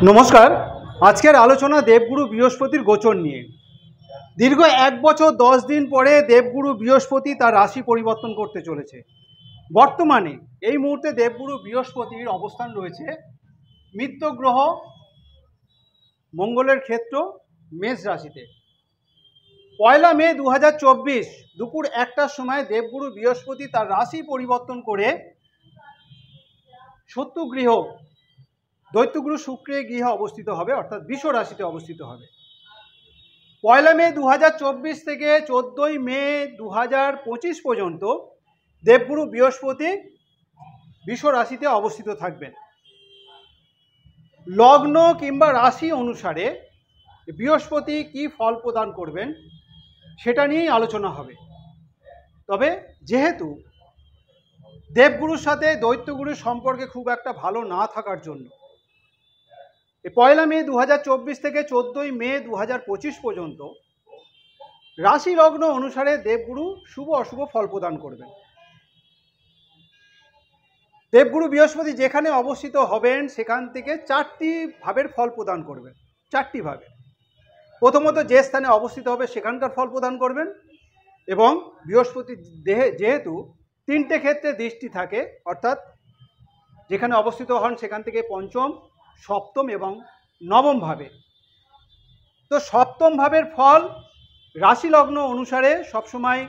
নমস্কার। আজকের আলোচনা দেবগুরু বৃহস্পতির গোচর নিয়ে। দীর্ঘ 1 বছর 10 দিন পরে দেবগুরু বৃহস্পতি তার রাশি পরিবর্তন করতে চলেছে। বর্তমানে এই মুহূর্তে দেবগুরু বৃহস্পতির অবস্থান রয়েছে মিত্র গ্রহ মঙ্গলের ক্ষেত্র মেষ রাশিতে। 1 মে 2024 দুপুর 1টার সময় দেবগুরু বৃহস্পতি তার রাশি পরিবর্তন করে শত্রু গৃহ দৈত্যগুরু শুক্রের গৃহে অবস্থিত হবে, অর্থাৎ বৃষ রাশিতে অবস্থিত হবে। 1 মে 2024 থেকে 14 মে 2025 পর্যন্ত দেবগুরু বৃহস্পতি বৃষ রাশিতে অবস্থিত থাকবেন। লগ্ন কিংবা রাশি অনুসারে বৃহস্পতি কি ফল প্রদান করবেন সেটা নিয়েই আলোচনা হবে। তবে যেহেতু দেবগুরুর সাথে দৈত্যগুরুর সম্পর্কে খুব একটা ভালো না থাকার জন্য 1 মে 2024 থেকে 14 মে 2025 পর্যন্ত রাশি লগ্ন অনুসারে দেবগুরু শুভ অশুভ ফল প্রদান করবেন। দেবগুরু বৃহস্পতি যেখানে অবস্থিত হবেন সেখান থেকে 4টি ভাবের ফল প্রদান করবেন। 4টি ভাবে। প্রথমত যে স্থানে অবস্থিত হবে সেখানকার ফল প্রদান করবেন, এবং বৃহস্পতি যেহেতু 3টে ক্ষেত্রে দৃষ্টি থাকে, অর্থাৎ যেখানে অবস্থিত হন সেখান থেকে পঞ্চম, সপ্তম এবং নবম ভাবে। তো সপ্তম ভাবের ফল রাশি লগ্ন অনুসারে সবসময়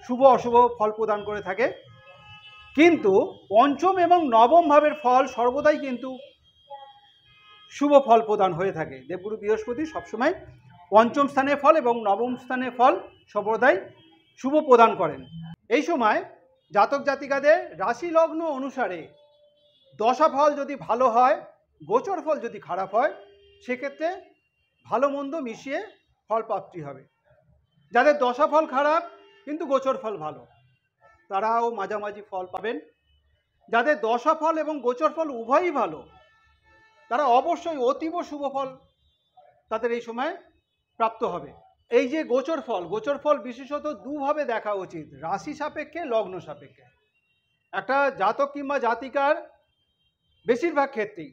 শুভ অশুভ ফল প্রদান করে থাকে, কিন্তু পঞ্চম এবং নবম ভাবের ফল সর্বদাই কিন্তু শুভ ফল প্রদান হয়ে থাকে। দেবগুরু বৃহস্পতি সবসময় পঞ্চম স্থানে ফল এবং নবম স্থানে ফল সর্বদাই শুভ প্রদান করেন। এই সময় জাতক জাতিকাদের রাশি লগ্ন অনুসারে দশা ফল যদি ভালো হয়, গোচর ফল যদি খারাপ হয়, সেক্ষেত্রে ভালো মন্দ মিশিয়ে ফল প্রাপ্তি হবে। যাদের দশা ফল খারাপ কিন্তু গোচর ফল ভালো, তারাও মাঝামাঝি ফল পাবেন। যাদের দশা ফল এবং গোচর ফল উভয়ই ভালো, তারা অবশ্যই অতীব শুভ ফল তাদের এই সময় প্রাপ্ত হবে। এই যে গোচর ফল বিশেষত দুভাবে দেখা উচিত, রাশি সাপেক্ষে, লগ্ন সাপেক্ষে। একটা জাতক কিংবা জাতিকার বেশিরভাগ ক্ষেত্রেই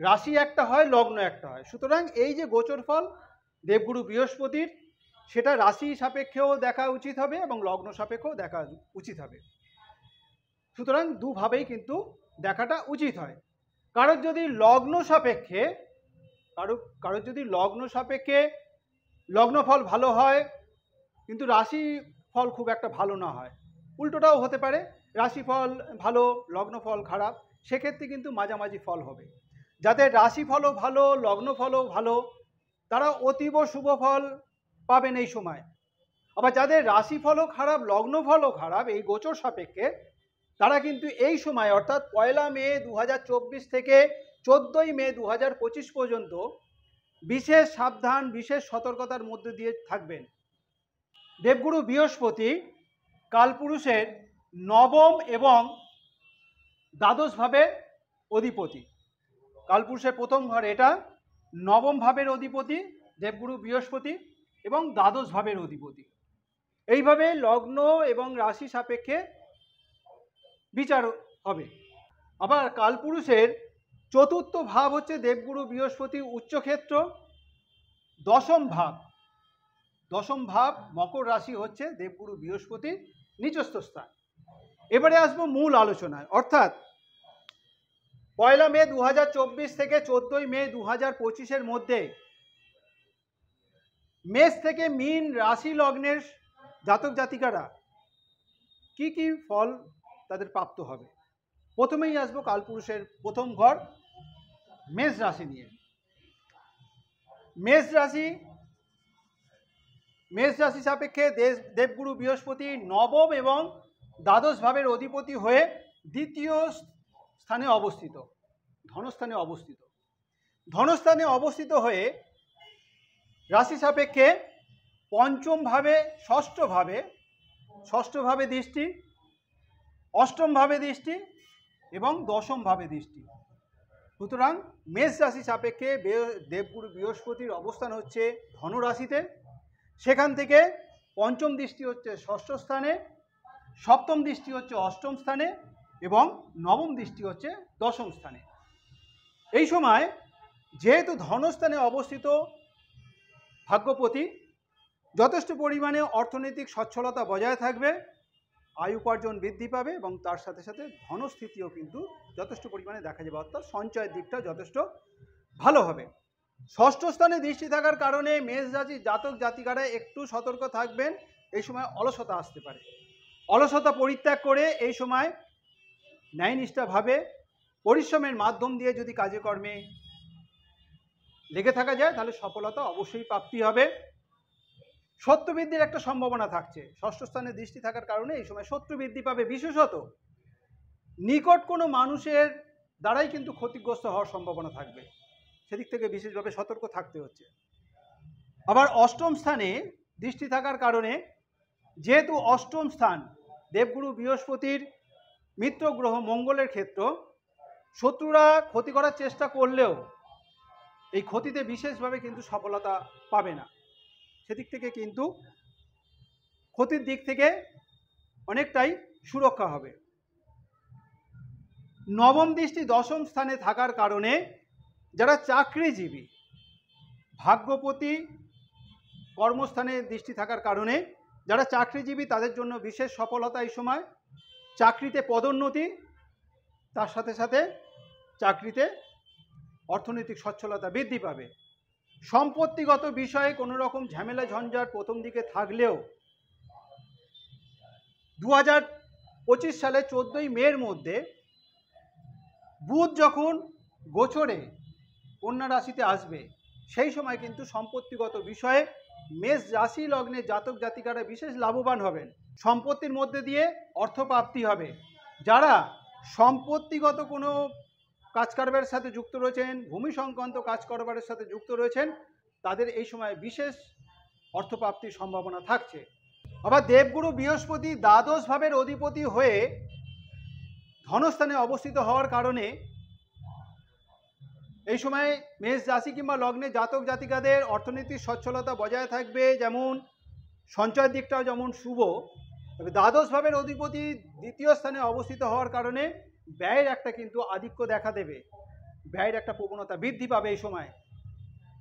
রাশি একটা হয়, লগ্ন একটা হয়। সুতরাং এই যে গোচর ফল দেবগুরু বৃহস্পতির, সেটা রাশি সাপেক্ষেও দেখা উচিত হবে এবং লগ্ন সাপেক্ষেও দেখা উচিত হবে। সুতরাং দুভাবেই কিন্তু দেখাটা উচিত হয়। কারোর যদি লগ্ন সাপেক্ষে লগ্ন ফল ভালো হয় কিন্তু রাশি ফল খুব একটা ভালো না হয়, উল্টোটাও হতে পারে, রাশি ফল ভালো লগ্ন ফল খারাপ, সেক্ষেত্রে কিন্তু মাঝামাঝি ফল হবে। যাদের রাশি ফলও ভালো লগ্ন ফলও ভালো, তারা অতীব শুভ ফল পাবেন এই সময়। আবার যাদের রাশি ফলও খারাপ লগ্ন ফলও খারাপ এই গোচর সাপেক্ষে, তারা কিন্তু এই সময় অর্থাৎ 1 মে 2024 থেকে 14 মে 2025 পর্যন্ত বিশেষ সাবধান, বিশেষ সতর্কতার মধ্যে দিয়ে থাকবেন। দেবগুরু বৃহস্পতি কালপুরুষের নবম এবং দ্বাদশ ভাবের অধিপতি। কালপুরুষের প্রথম ঘর এটা, নবম ভাবের অধিপতি দেবগুরু বৃহস্পতি এবং দ্বাদশ ভাবের অধিপতি। এইভাবে লগ্ন এবং রাশি সাপেক্ষে বিচার হবে। আবার কালপুরুষের চতুর্থ ভাব হচ্ছে দেবগুরু বৃহস্পতি উচ্চক্ষেত্র। দশম ভাব মকর রাশি হচ্ছে দেবগুরু বৃহস্পতির নিচস্থ স্থান। এবারে আসবো মূল আলোচনায়, অর্থাৎ 1 মে 2024 থেকে 14 মে 2025 মধ্যে মেষ থেকে মীন রাশি লগ্নের জাতক জাতিকারা কি কি ফল তাদের প্রাপ্ত হবে। প্রথমেই আসবো কালপুরুষের প্রথম ঘর মেষ রাশি নিয়ে। মেষ রাশি সাপেক্ষে দেবগুরু বৃহস্পতি নবম এবং দ্বাদশ ভাবের অধিপতি হয়ে দ্বিতীয় স্থানে অবস্থিত, ধনস্থানে অবস্থিত হয়ে রাশি সাপেক্ষে পঞ্চম ভাবে, ষষ্ঠ ভাবে দৃষ্টি, অষ্টম ভাবে দৃষ্টি এবং দশম ভাবে দৃষ্টি। সুতরাং মেষ রাশি সাপেক্ষে দেবগুরু বৃহস্পতির অবস্থান হচ্ছে ধনুরাশিতে, সেখান থেকে পঞ্চম দৃষ্টি হচ্ছে ষষ্ঠ স্থানে, সপ্তম দৃষ্টি হচ্ছে অষ্টম স্থানে এবং নবম দৃষ্টি হচ্ছে দশম স্থানে। এই সময় যেহেতু ধনস্থানে অবস্থিত ভাগ্যপতি, যথেষ্ট পরিমাণে অর্থনৈতিক সচ্ছলতা বজায় থাকবে, আয় উপার্জন বৃদ্ধি পাবে এবং তার সাথে সাথে ধনস্থিতিও কিন্তু যথেষ্ট পরিমাণে দেখা যাবে, অর্থাৎ সঞ্চয়ের দিকটা যথেষ্ট ভালো হবে। ষষ্ঠ স্থানে দৃষ্টি থাকার কারণে মেষ রাশির জাতক জাতিকারা একটু সতর্ক থাকবেন। এই সময় অলসতা আসতে পারে। অলসতা পরিত্যাগ করে এই সময় ন্যায়নিষ্ঠাভাবে পরিশ্রমের মাধ্যম দিয়ে যদি কাজে কর্মে লেগে থাকা যায় তাহলে সফলতা অবশ্যই প্রাপ্তি হবে। শত্রু বৃদ্ধির একটা সম্ভাবনা থাকছে। ষষ্ঠ স্থানে দৃষ্টি থাকার কারণে এই সময় শত্রু বৃদ্ধি পাবে, বিশেষত নিকট কোনো মানুষের দ্বারাই কিন্তু ক্ষতিগ্রস্ত হওয়ার সম্ভাবনা থাকবে, সেদিক থেকে বিশেষভাবে সতর্ক থাকতে হচ্ছে। আবার অষ্টম স্থানে দৃষ্টি থাকার কারণে, যেহেতু অষ্টম স্থান দেবগুরু বৃহস্পতির মিত্র গ্রহ মঙ্গলের ক্ষেত্র, শত্রুরা ক্ষতি করার চেষ্টা করলেও এই ক্ষতিতে বিশেষভাবে কিন্তু সফলতা পাবে না, সেদিক থেকে কিন্তু ক্ষতির দিক থেকে অনেকটাই সুরক্ষা হবে। নবম দৃষ্টি দশম স্থানে থাকার কারণে যারা চাকরিজীবী, ভাগ্যপতি কর্মস্থানে দৃষ্টি থাকার কারণে যারা চাকরিজীবী তাদের জন্য বিশেষ সফলতা এই সময়। চাকরিতে পদোন্নতি, তার সাথে সাথে চাকরিতে অর্থনৈতিক সচ্ছলতা বৃদ্ধি পাবে। সম্পত্তিগত বিষয়ে কোনো রকম ঝামেলা ঝঞ্ঝাট প্রথম দিকে থাকলেও 2025 সালে 14ই মের মধ্যে বুধ যখন গোচরে কন্যা রাশিতে আসবে, সেই সময় কিন্তু সম্পত্তিগত বিষয়ে মেষ রাশি লগ্নে জাতক জাতিকারা বিশেষ লাভবান হবেন। সম্পত্তির মধ্যে দিয়ে অর্থপ্রাপ্তি হবে। যারা সম্পত্তিগত কোনো কাজ কারবারের সাথে যুক্ত রয়েছেন, ভূমি সংক্রান্ত কাজ কারবারের সাথে যুক্ত রয়েছেন, তাদের এই সময় বিশেষ অর্থপ্রাপ্তির সম্ভাবনা থাকছে। আবার দেবগুরু বৃহস্পতি দ্বাদশ ভাবের অধিপতি হয়ে ধনস্থানে অবস্থিত হওয়ার কারণে এই সময় মেষ রাশি কিংবা লগ্নে জাতক জাতিকাদের অর্থনৈতিক সচ্ছলতা বজায় থাকবে, যেমন সঞ্চয়ের দিকটাও যেমন শুভ। তবে দ্বাদশ ভাবের অধিপতি দ্বিতীয় স্থানে অবস্থিত হওয়ার কারণে ব্যয়ের একটা কিন্তু আধিক্য দেখা দেবে, ব্যয়ের একটা প্রবণতা বৃদ্ধি পাবে এই সময়।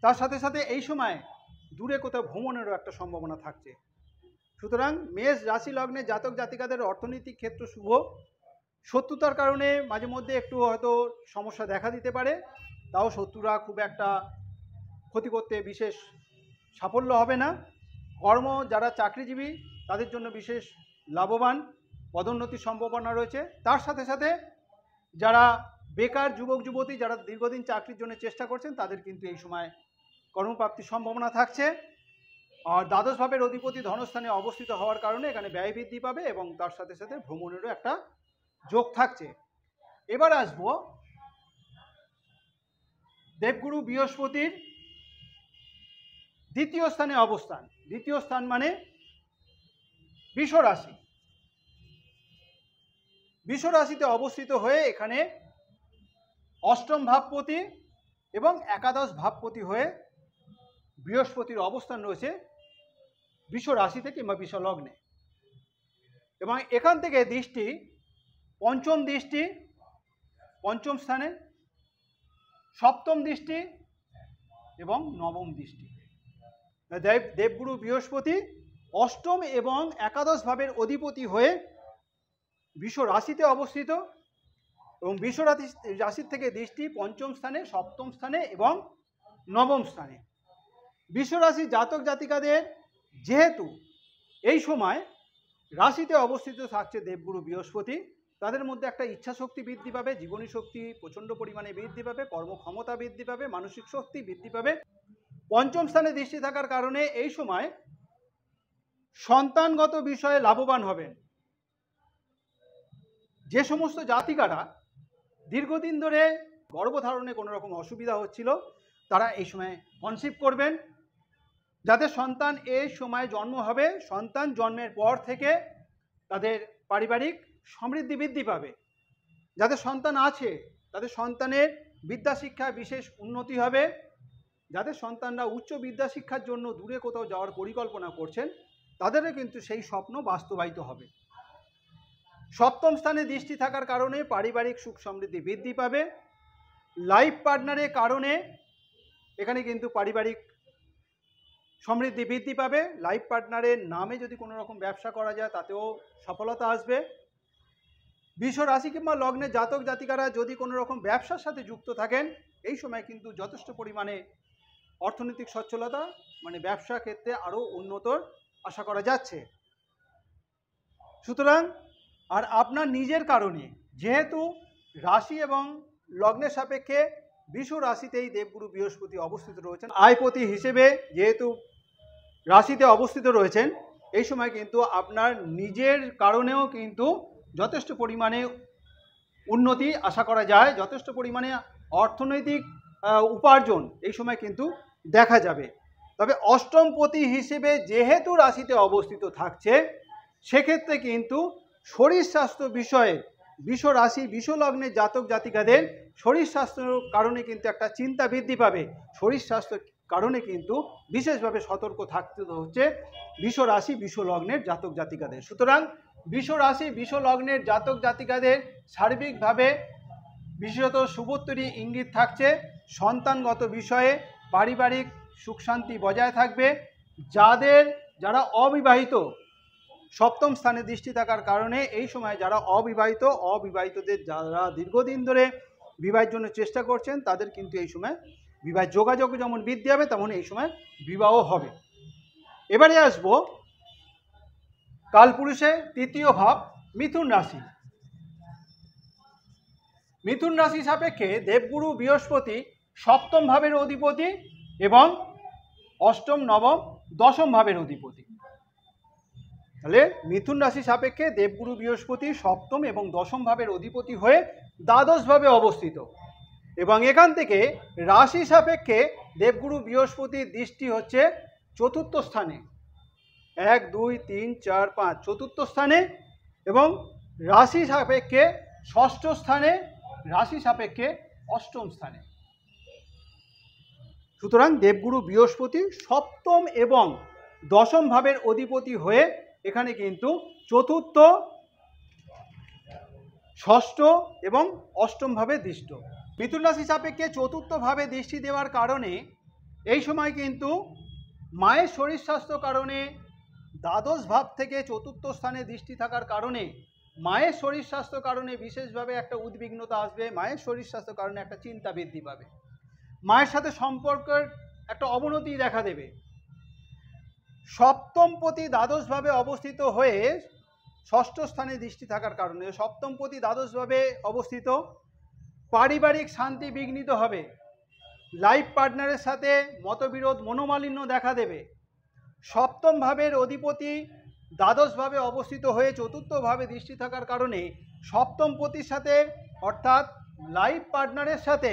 তার সাথে সাথে এই সময় দূরে কোথাও ভ্রমণেরও একটা সম্ভাবনা থাকছে। সুতরাং মেষ রাশি লগ্নে জাতক জাতিকাদের অর্থনৈতিক ক্ষেত্র শুভ। শত্রুতার কারণে মাঝে মধ্যে একটু হয়তো সমস্যা দেখা দিতে পারে, তাও শত্রুরা খুব একটা ক্ষতি করতে বিশেষ সাফল্য হবে না। কর্ম যারা চাকরিজীবী তাদের জন্য বিশেষ লাভবান, পদোন্নতির সম্ভাবনা রয়েছে। তার সাথে সাথে যারা বেকার যুবক যুবতী, যারা দীর্ঘদিন চাকরির জন্য চেষ্টা করছেন, তাদের কিন্তু এই সময় কর্মপ্রাপ্তির সম্ভাবনা থাকছে। আর দ্বাদশ ভাবের অধিপতি ধনস্থানে অবস্থিত হওয়ার কারণে এখানে ব্যয় বৃদ্ধি পাবে এবং তার সাথে সাথে ভ্রমণেরও একটা যোগ থাকছে। এবার আসবো দেবগুরু বৃহস্পতির দ্বিতীয় স্থানে অবস্থান। দ্বিতীয় স্থান মানে বৃষ রাশি। বৃষ রাশিতে অবস্থিত হয়ে এখানে অষ্টম ভাবপতি এবং একাদশ ভাবপতি হয়ে বৃহস্পতির অবস্থান রয়েছে বৃষ রাশিতে কিংবা বৃষ লগ্নে। এবং এখান থেকে দৃষ্টি পঞ্চম দৃষ্টি পঞ্চম স্থানে, সপ্তম দৃষ্টি এবং নবম দৃষ্টি। দেবগুরু বৃহস্পতি অষ্টম এবং একাদশ ভাবের অধিপতি হয়ে বৃষ রাশিতে অবস্থিত এবং বৃষ রাশির থেকে দৃষ্টি পঞ্চম স্থানে, সপ্তম স্থানে এবং নবম স্থানে। বৃষ রাশির জাতক জাতিকাদের যেহেতু এই সময় রাশিতে অবস্থিত থাকছে দেবগুরু বৃহস্পতি, তাদের মধ্যে একটা ইচ্ছা শক্তি বৃদ্ধি পাবে, জীবনী শক্তি প্রচণ্ড পরিমাণে বৃদ্ধি পাবে, কর্মক্ষমতা বৃদ্ধি পাবে, মানসিক শক্তি বৃদ্ধি পাবে। পঞ্চম স্থানে দৃষ্টি থাকার কারণে এই সময় সন্তানগত বিষয়ে লাভবান হবেন। যে সমস্ত জাতিকারা দীর্ঘদিন ধরে গর্ভধারণে কোনো রকম অসুবিধা হচ্ছিল, তারা এই সময় কনসিভ করবেন। যাদের সন্তান এই সময় জন্ম হবে, সন্তান জন্মের পর থেকে তাদের পারিবারিক সমৃদ্ধি বৃদ্ধি পাবে। যাদের সন্তান আছে তাদের সন্তানের বিদ্যাশিক্ষায় বিশেষ উন্নতি হবে। যাদের সন্তানরা উচ্চ বিদ্যাশিক্ষার জন্য দূরে কোথাও যাওয়ার পরিকল্পনা করছেন, তাদেরও কিন্তু সেই স্বপ্ন বাস্তবায়িত হবে। সপ্তম স্থানে দৃষ্টি থাকার কারণে পারিবারিক সুখ সমৃদ্ধি বৃদ্ধি পাবে। লাইফ পার্টনারের কারণে এখানে কিন্তু পারিবারিক সমৃদ্ধি বৃদ্ধি পাবে। লাইফ পার্টনারের নামে যদি কোনো রকম ব্যবসা করা যায় তাতেও সফলতা আসবে। বৃষ রাশি কিংবা লগ্নের জাতক জাতিকারা যদি কোনো রকম ব্যবসার সাথে যুক্ত থাকেন এই সময় কিন্তু যথেষ্ট পরিমাণে অর্থনৈতিক সচ্ছলতা মানে ব্যবসা ক্ষেত্রে আরও উন্নতর আশা করা যাচ্ছে। সুতরাং আর আপনার নিজের কারণে যেহেতু রাশি এবং লগ্নের সাপেক্ষে বৃষ রাশিতেই দেবগুরু বৃহস্পতি অবস্থিত রয়েছেন, আয়পতি হিসেবে যেহেতু রাশিতে অবস্থিত রয়েছেন, এই সময় কিন্তু আপনার নিজের কারণেও কিন্তু যথেষ্ট পরিমাণে উন্নতি আশা করা যায়, যথেষ্ট পরিমাণে অর্থনৈতিক উপার্জন এই সময় কিন্তু দেখা যাবে। তবে অষ্টমপতি হিসেবে যেহেতু রাশিতে অবস্থিত থাকছে সেক্ষেত্রে কিন্তু শরীর স্বাস্থ্য বিষয়ে বৃষ রাশি বৃষ লগ্নের জাতক জাতিকাদের শরীর স্বাস্থ্যের কারণে কিন্তু একটা চিন্তা বৃদ্ধি পাবে। শরীর স্বাস্থ্যের কারণে কিন্তু বিশেষভাবে সতর্ক থাকতে হচ্ছে বৃষ রাশি বৃষ লগ্নের জাতক জাতিকাদের। সুতরাং বৃষ রাশি বৃষ লগ্নের জাতক জাতিকাদের সার্বিকভাবে বিশেষত শুভোত্তরী ইঙ্গিত থাকছে। সন্তানগত বিষয়ে পারিবারিক সুখ শান্তি বজায় থাকবে। যারা অবিবাহিত সপ্তম স্থানে দৃষ্টি থাকার কারণে এই সময় যারা অবিবাহিতদের যারা দীর্ঘদিন ধরে বিবাহের জন্য চেষ্টা করছেন তাদের কিন্তু এই সময় বিবাহের যোগাযোগ যেমন বৃদ্ধি হবে তেমন এই সময় বিবাহ হবে। এবারে আসবো কালপুরুষের তৃতীয় ভাব মিথুন রাশি। মিথুন রাশি সাপেক্ষে দেবগুরু বৃহস্পতি সপ্তম ভাবের অধিপতি এবং অষ্টম নবম দশম ভাবের অধিপতি। তাহলে মিথুন রাশি সাপেক্ষে দেবগুরু বৃহস্পতি সপ্তম এবং দশম ভাবের অধিপতি হয়ে দ্বাদশ ভাবে অবস্থিত এবং এখান থেকে রাশি সাপেক্ষে দেবগুরু বৃহস্পতির দৃষ্টি হচ্ছে চতুর্থ স্থানে, 1 2 3 4 5 চতুর্থ স্থানে এবং রাশি সাপেক্ষে ষষ্ঠ স্থানে, রাশি সাপেক্ষে অষ্টম স্থানে। সুতরাং দেবগুরু বৃহস্পতি সপ্তম এবং দশম ভাবের অধিপতি হয়ে এখানে কিন্তু চতুর্থ, ষষ্ঠ এবং অষ্টম ভাবে দৃষ্ট। মিথুন রাশি সাপেক্ষে চতুর্থ ভাবে দৃষ্টি দেওয়ার কারণে এই সময় কিন্তু মায়ের শরীর স্বাস্থ্য কারণে দ্বাদশ ভাব থেকে চতুর্থ স্থানে দৃষ্টি থাকার কারণে মায়ের শরীর স্বাস্থ্য কারণে বিশেষভাবে একটা উদ্বিগ্নতা আসবে। মায়ের শরীর স্বাস্থ্য কারণে একটা চিন্তা বৃদ্ধি পাবে। মায়ের সাথে সম্পর্কের একটা অবনতি দেখা দেবে। সপ্তমপতি দ্বাদশভাবে অবস্থিত হয়ে ষষ্ঠ স্থানে দৃষ্টি থাকার কারণে সপ্তমপতি দ্বাদশভাবে অবস্থিত, পারিবারিক শান্তি বিঘ্নিত হবে। লাইফ পার্টনারের সাথে মতবিরোধ মনোমালিন্য দেখা দেবে। সপ্তম ভাবের অধিপতি দ্বাদশভাবে অবস্থিত হয়ে চতুর্থভাবে দৃষ্টি থাকার কারণে সপ্তমপতির সাথে অর্থাৎ লাইফ পার্টনারের সাথে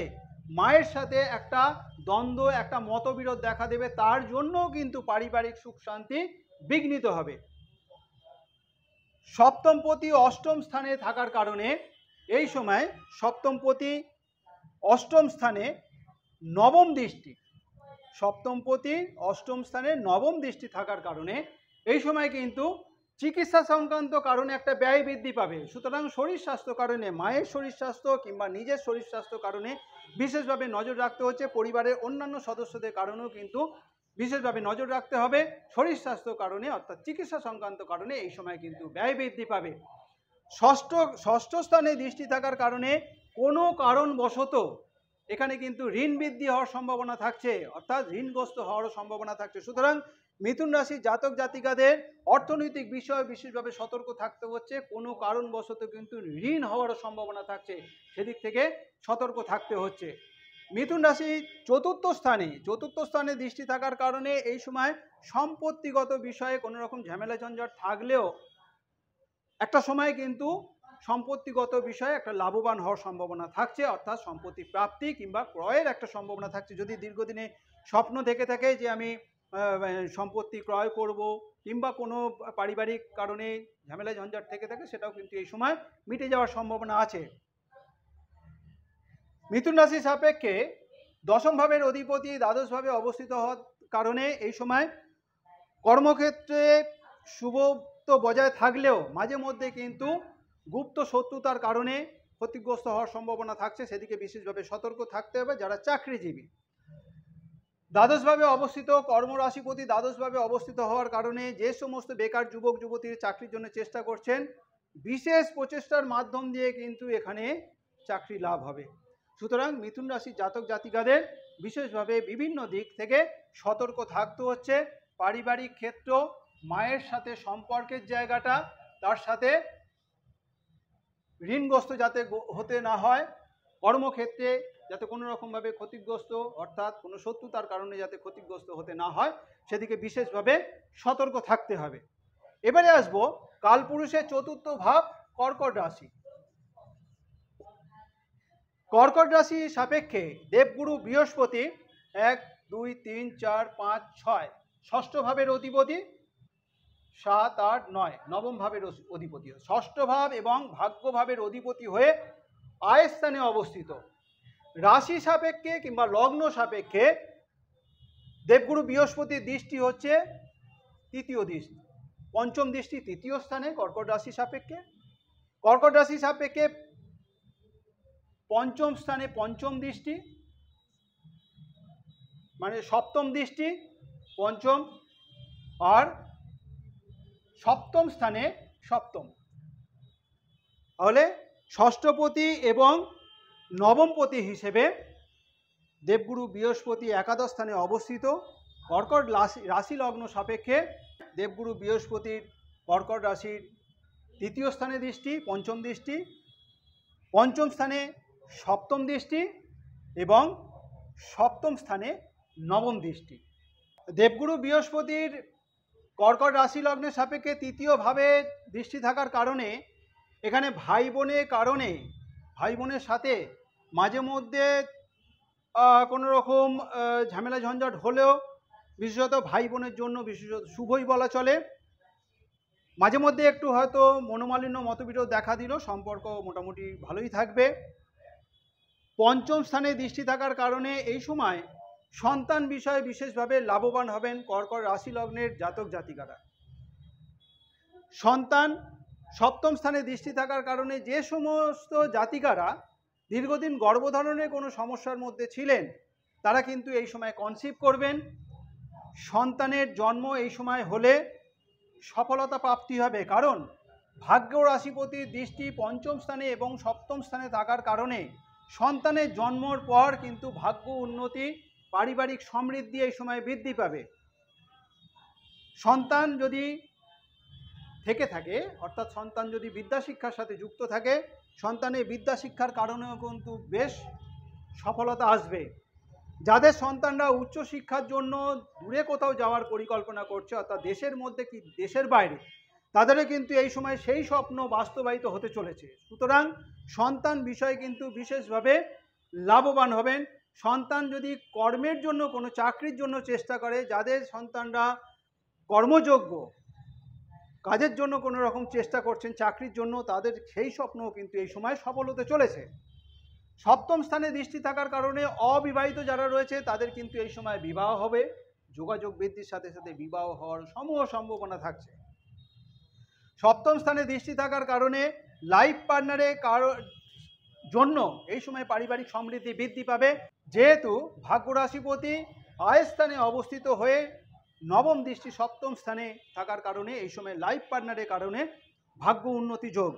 মায়ের সাথে একটা দ্বন্দ্ব, একটা মতবিরোধ দেখা দেবে। তার জন্যও কিন্তু পারিবারিক সুখ শান্তি বিঘ্নিত হবে। সপ্তমপতি অষ্টম স্থানে থাকার কারণে এই সময় সপ্তমপতি অষ্টম স্থানে নবম দৃষ্টি, সপ্তমপতি অষ্টম স্থানে নবম দৃষ্টি থাকার কারণে এই সময় কিন্তু চিকিৎসা সংক্রান্ত কারণে একটা ব্যয় বৃদ্ধি পাবে। সুতরাং শরীর স্বাস্থ্য কারণে মায়ের শরীর স্বাস্থ্য কিংবা নিজের শরীর স্বাস্থ্য কারণে বিশেষভাবে নজর রাখতে হচ্ছে। পরিবারের অন্যান্য সদস্যদের কারণেও কিন্তু বিশেষভাবে নজর রাখতে হবে। শরীর স্বাস্থ্য কারণে অর্থাৎ চিকিৎসা সংক্রান্ত কারণে এই সময় কিন্তু ব্যয় বৃদ্ধি পাবে। ষষ্ঠ স্থানে দৃষ্টি থাকার কারণে কোনো কারণবশত এখানে কিন্তু ঋণ বৃদ্ধি হওয়ার সম্ভাবনা থাকছে, অর্থাৎ ঋণগ্রস্ত হওয়ারও সম্ভাবনা থাকছে। সুতরাং মিথুন রাশির জাতক জাতিকাদের অর্থনৈতিক বিষয়ে বিশেষভাবে সতর্ক থাকতে হচ্ছে। কোনো কারণবশত কিন্তু ঋণ হওয়ারও সম্ভাবনা থাকছে, সেদিক থেকে সতর্ক থাকতে হচ্ছে। মিথুন রাশি চতুর্থ স্থানে দৃষ্টি থাকার কারণে এই সময় সম্পত্তিগত বিষয়ে কোনো রকম ঝামেলা ঝঞ্ঝাট থাকলেও একটা সময় কিন্তু সম্পত্তিগত বিষয়ে একটা লাভবান হওয়ার সম্ভাবনা থাকছে, অর্থাৎ সম্পত্তি প্রাপ্তি কিংবা ক্রয়ের একটা সম্ভাবনা থাকছে। যদি দীর্ঘদিনে স্বপ্ন থেকে থাকে যে আমি সম্পত্তি ক্রয় করব কিংবা কোনো পারিবারিক কারণে ঝামেলা ঝঞ্ঝাট থেকে থাকে, সেটাও কিন্তু এই সময় মিটে যাওয়ার সম্ভাবনা আছে। মিথুন রাশি সাপেক্ষে দশম ভাবের অধিপতি দ্বাদশভাবে অবস্থিত হওয়ার কারণে এই সময় কর্মক্ষেত্রে শুভত্ব বজায় থাকলেও মাঝে মধ্যে কিন্তু গুপ্ত শত্রুতার কারণে ক্ষতিগ্রস্ত হওয়ার সম্ভাবনা থাকছে, সেদিকে বিশেষভাবে সতর্ক থাকতে হবে যারা চাকরিজীবী। দ্বাদশভাবে অবস্থিত কর্মরাশিপতি দ্বাদশভাবে অবস্থিত হওয়ার কারণে যে সমস্ত বেকার যুবক যুবতীর চাকরির জন্য চেষ্টা করছেন, বিশেষ প্রচেষ্টার মাধ্যম দিয়ে কিন্তু এখানে চাকরি লাভ হবে। সুতরাং মিথুন রাশির জাতক জাতিকাদের বিশেষভাবে বিভিন্ন দিক থেকে সতর্ক থাকতে হচ্ছে। পারিবারিক ক্ষেত্র, মায়ের সাথে সম্পর্কের জায়গাটা, তার সাথে ঋণগ্রস্ত যাতে হতে না হয়, কর্মক্ষেত্রে যাতে কোনো রকমভাবে ক্ষতিগ্রস্ত অর্থাৎ কোনো শত্রুতার কারণে যাতে ক্ষতিগ্রস্ত হতে না হয়, সেদিকে বিশেষভাবে সতর্ক থাকতে হবে। এবারে আসবো কালপুরুষের চতুর্থ ভাব কর্কট রাশি। কর্কট রাশি সাপেক্ষে দেবগুরু বৃহস্পতি 1, 2, 3, 4, 5, 6 ষষ্ঠ ভাবের অধিপতি, 7, 8, 9 নবম ভাবের অধিপতি, ষষ্ঠ ভাব এবং ভাগ্য ভাবের অধিপতি হয়ে আয় স্থানে অবস্থিত। রাশি সাপেক্ষে কিংবা লগ্ন সাপেক্ষে দেবগুরু বৃহস্পতির দৃষ্টি হচ্ছে তৃতীয় দৃষ্টি, পঞ্চম দৃষ্টি তৃতীয় স্থানে কর্কট রাশি সাপেক্ষে। কর্কট রাশি সাপেক্ষে পঞ্চম স্থানে পঞ্চম দৃষ্টি, মানে সপ্তম দৃষ্টি পঞ্চম, আর সপ্তম স্থানে সপ্তম, তাহলে ষষ্ঠপতি এবং নবমপতি হিসেবে দেবগুরু বৃহস্পতি একাদশ স্থানে অবস্থিত। কর্কট রাশি লগ্ন সাপেক্ষে দেবগুরু বৃহস্পতির কর্কট রাশির তৃতীয় স্থানে দৃষ্টি, পঞ্চম দৃষ্টি, পঞ্চম স্থানে সপ্তম দৃষ্টি এবং সপ্তম স্থানে নবম দৃষ্টি। দেবগুরু বৃহস্পতির কর্কট রাশি লগ্নের সাপেক্ষে তৃতীয় ভাবে দৃষ্টি থাকার কারণে এখানে ভাই বোনের সাথে মাঝে মধ্যে কোনো রকম ঝামেলা ঝঞ্ঝাট হলেও, বিশেষত ভাই বোনের জন্য বিশেষত শুভই বলা চলে। মাঝে মধ্যে একটু হয়তো মনোমালিন্য মতবিরোধ দেখা দিল, সম্পর্ক মোটামুটি ভালোই থাকবে। পঞ্চম স্থানে দৃষ্টি থাকার কারণে এই সময় সন্তান বিষয়ে বিশেষভাবে লাভবান হবেন কর্কট রাশি লগ্নের জাতক জাতিকারা। সন্তান সপ্তম স্থানে দৃষ্টি থাকার কারণে যে সমস্ত জাতিকারা দীর্ঘদিন গর্ভধারণের কোনো সমস্যার মধ্যে ছিলেন, তারা কিন্তু এই সময় কনসিভ করবেন। সন্তানের জন্ম এই সময় হলে সফলতা প্রাপ্তি হবে, কারণ ভাগ্য রাশিপতির দৃষ্টি পঞ্চম স্থানে এবং সপ্তম স্থানে থাকার কারণে সন্তানের জন্মর পর কিন্তু ভাগ্য উন্নতি, পারিবারিক সমৃদ্ধি এই সময় বৃদ্ধি পাবে। সন্তান যদি থেকে থাকে, অর্থাৎ সন্তান যদি বিদ্যাশিক্ষার সাথে যুক্ত থাকে, সন্তানের বিদ্যাশিক্ষার কারণেও কিন্তু বেশ সফলতা আসবে। যাদের সন্তানরা উচ্চশিক্ষার জন্য দূরে কোথাও যাওয়ার পরিকল্পনা করছে, অর্থাৎ দেশের মধ্যে কি দেশের বাইরে, তাদেরও কিন্তু এই সময় সেই স্বপ্ন বাস্তবায়িত হতে চলেছে। সুতরাং সন্তান বিষয়ে কিন্তু বিশেষভাবে লাভবান হবেন। সন্তান যদি কর্মের জন্য কোনো চাকরির জন্য চেষ্টা করে, যাদের সন্তানরা কর্মযোগ্য কাজের জন্য কোনো রকম চেষ্টা করছেন চাকরির জন্য, তাদের সেই স্বপ্নও কিন্তু এই সময় সফল হতে চলেছে। সপ্তম স্থানে দৃষ্টি থাকার কারণে অবিবাহিত যারা রয়েছে তাদের কিন্তু এই সময় বিবাহ হবে, যোগাযোগ বৃদ্ধির সাথে সাথে বিবাহ হওয়ার সমূহ সম্ভাবনা থাকছে। সপ্তম স্থানে দৃষ্টি থাকার কারণে লাইফ পার্টনারের জন্য এই সময় পারিবারিক সমৃদ্ধি বৃদ্ধি পাবে, যেহেতু ভাগ্য রাশিপতি আয় স্থানে অবস্থিত হয়ে নবম দৃষ্টি সপ্তম স্থানে থাকার কারণে এই সময় লাইফ পার্টনারের কারণে ভাগ্য উন্নতি যোগ,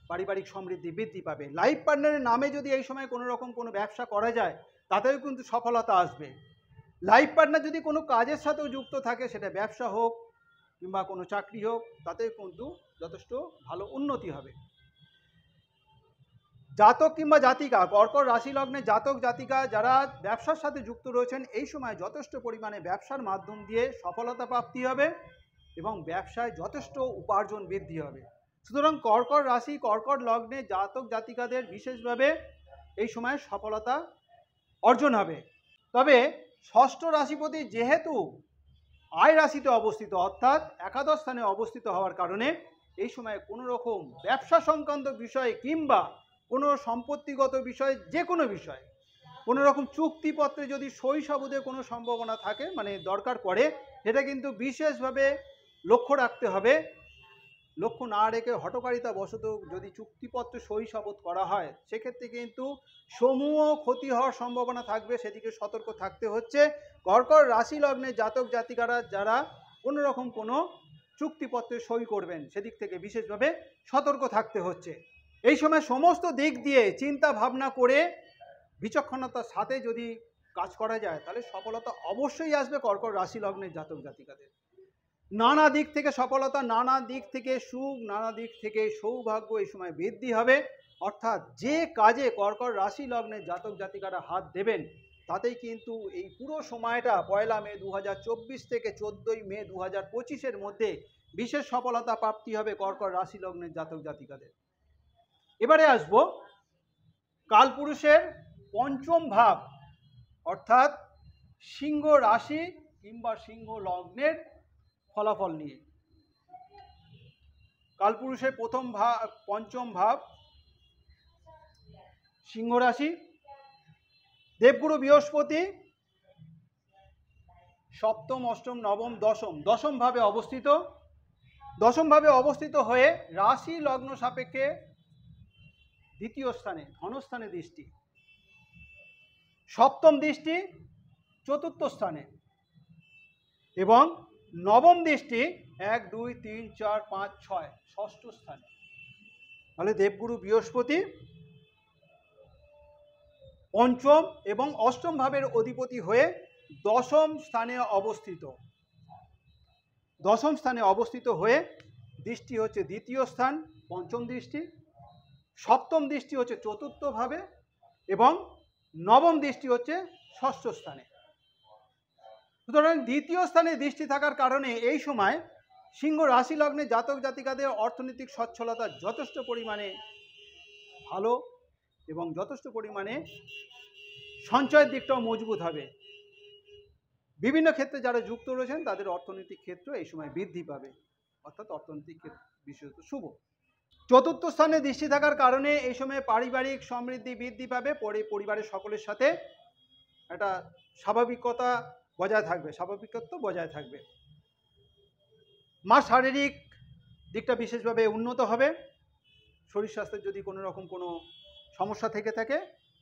পারিবারিক সমৃদ্ধি বৃদ্ধি পাবে। লাইফ পার্টনারের নামে যদি এই সময় কোনো রকম কোনো ব্যবসা করা যায়, তাতেও কিন্তু সফলতা আসবে। লাইফ পার্টনার যদি কোনো কাজের সাথেও যুক্ত থাকে, সেটা ব্যবসা হোক কিংবা কোনো চাকরি হোক, তাতে কিন্তু যথেষ্ট ভালো উন্নতি হবে। জাতক কিংবা জাতিকা, কর্কট রাশি লগ্নে জাতক জাতিকা যারা ব্যবসার সাথে যুক্ত রয়েছেন, এই সময় যথেষ্ট পরিমাণে ব্যবসার মাধ্যম দিয়ে সফলতা প্রাপ্তি হবে এবং ব্যবসায় যথেষ্ট উপার্জন বৃদ্ধি হবে। সুতরাং কর্কট রাশি কর্কট লগ্নে জাতক জাতিকাদের বিশেষভাবে এই সময় সফলতা অর্জন হবে। তবে ষষ্ঠ রাশিপতি যেহেতু আয় রাশিতে অবস্থিত, অর্থাৎ একাদশ স্থানে অবস্থিত হওয়ার কারণে এই সময় কোনো রকম ব্যবসা সংক্রান্ত বিষয়ে কিংবা কোনো সম্পত্তিগত বিষয়, যে কোনো বিষয়, কোনো রকম চুক্তিপত্রে যদি সই সাবুদের কোনো সম্ভাবনা থাকে, মানে দরকার পড়ে, সেটা কিন্তু বিশেষভাবে লক্ষ্য রাখতে হবে। লক্ষ্য না রেখে হঠকারিতা বশত যদি চুক্তিপত্র সই শপথ করা হয়, সেক্ষেত্রে কিন্তু সমূহ ক্ষতি হওয়ার সম্ভাবনা থাকবে, সেদিকে সতর্ক থাকতে হচ্ছে। কর্কট রাশি লগ্নের জাতক জাতিকারা যারা কোনো রকম কোনো চুক্তিপত্রে সই করবেন, সেদিক থেকে বিশেষভাবে সতর্ক থাকতে হচ্ছে। এই সময় সমস্ত দিক দিয়ে চিন্তা ভাবনা করে বিচক্ষণতার সাথে যদি কাজ করা যায়, তাহলে সফলতা অবশ্যই আসবে কর্কট রাশি লগ্নের জাতক জাতিকাদের। নানা দিক থেকে সফলতা, নানা দিক থেকে সুখ, নানা দিক থেকে সৌভাগ্য এই সময় বৃদ্ধি হবে। অর্থাৎ যে কাজে কর্কট রাশি লগ্নের জাতক জাতিকারা হাত দেবেন, তাতেই কিন্তু এই পুরো সময়টা 1 মে 2024 থেকে 14 মে 2025 মধ্যে বিশেষ সফলতা প্রাপ্তি হবে কর্কট রাশি লগ্নের জাতক জাতিকাদের। এবারে আসবো কালপুরুষের পঞ্চম ভাব, অর্থাৎ সিংহ রাশি কিংবা সিংহ লগ্নের ফলাফল নিয়ে। কালপুরুষের পঞ্চম ভাব সিংহ রাশি। দেবগুরু বৃহস্পতি সপ্তম, অষ্টম, নবম, দশম ভাবে অবস্থিত। দশম ভাবে অবস্থিত হয়ে রাশি লগ্ন সাপেক্ষে দ্বিতীয় স্থানে ধনস্থানে দৃষ্টি, সপ্তম দৃষ্টি চতুর্থ স্থানে এবং নবম দৃষ্টি 1, 2, 3, 4, 5, 6 ষষ্ঠ স্থানে। তাহলে দেবগুরু বৃহস্পতি পঞ্চম এবং অষ্টম ভাবের অধিপতি হয়ে দশম স্থানে অবস্থিত। দশম স্থানে অবস্থিত হয়ে দৃষ্টি হচ্ছে দ্বিতীয় স্থান, পঞ্চম দৃষ্টি। সপ্তম দৃষ্টি হচ্ছে চতুর্থ ভাবে এবং নবম দৃষ্টি হচ্ছে ষষ্ঠ স্থানে। সুতরাং দ্বিতীয় স্থানে দৃষ্টি থাকার কারণে এই সময় সিংহ রাশি লগ্নে জাতক জাতিকাদের অর্থনৈতিক সচ্ছলতা যথেষ্ট পরিমাণে ভালো এবং যথেষ্ট পরিমাণে সঞ্চয়ের দিকটাও মজবুত হবে। বিভিন্ন ক্ষেত্রে যারা যুক্ত রয়েছেন তাদের অর্থনৈতিক ক্ষেত্র এই সময় বৃদ্ধি পাবে, অর্থাৎ অর্থনৈতিক ক্ষেত্র বিশেষত শুভ। চতুর্থ স্থানে দৃষ্টি থাকার কারণে এই সময় পারিবারিক সমৃদ্ধি বৃদ্ধি পাবে। পরিবারের সকলের সাথে একটা স্বাভাবিকতা বজায় থাকবে, স্বাভাবিকত্ব বজায় থাকবে। মার শারীরিক দিকটা বিশেষভাবে উন্নত হবে। শরীর স্বাস্থ্যের যদি কোনো রকম কোনো সমস্যা থেকে থাকে,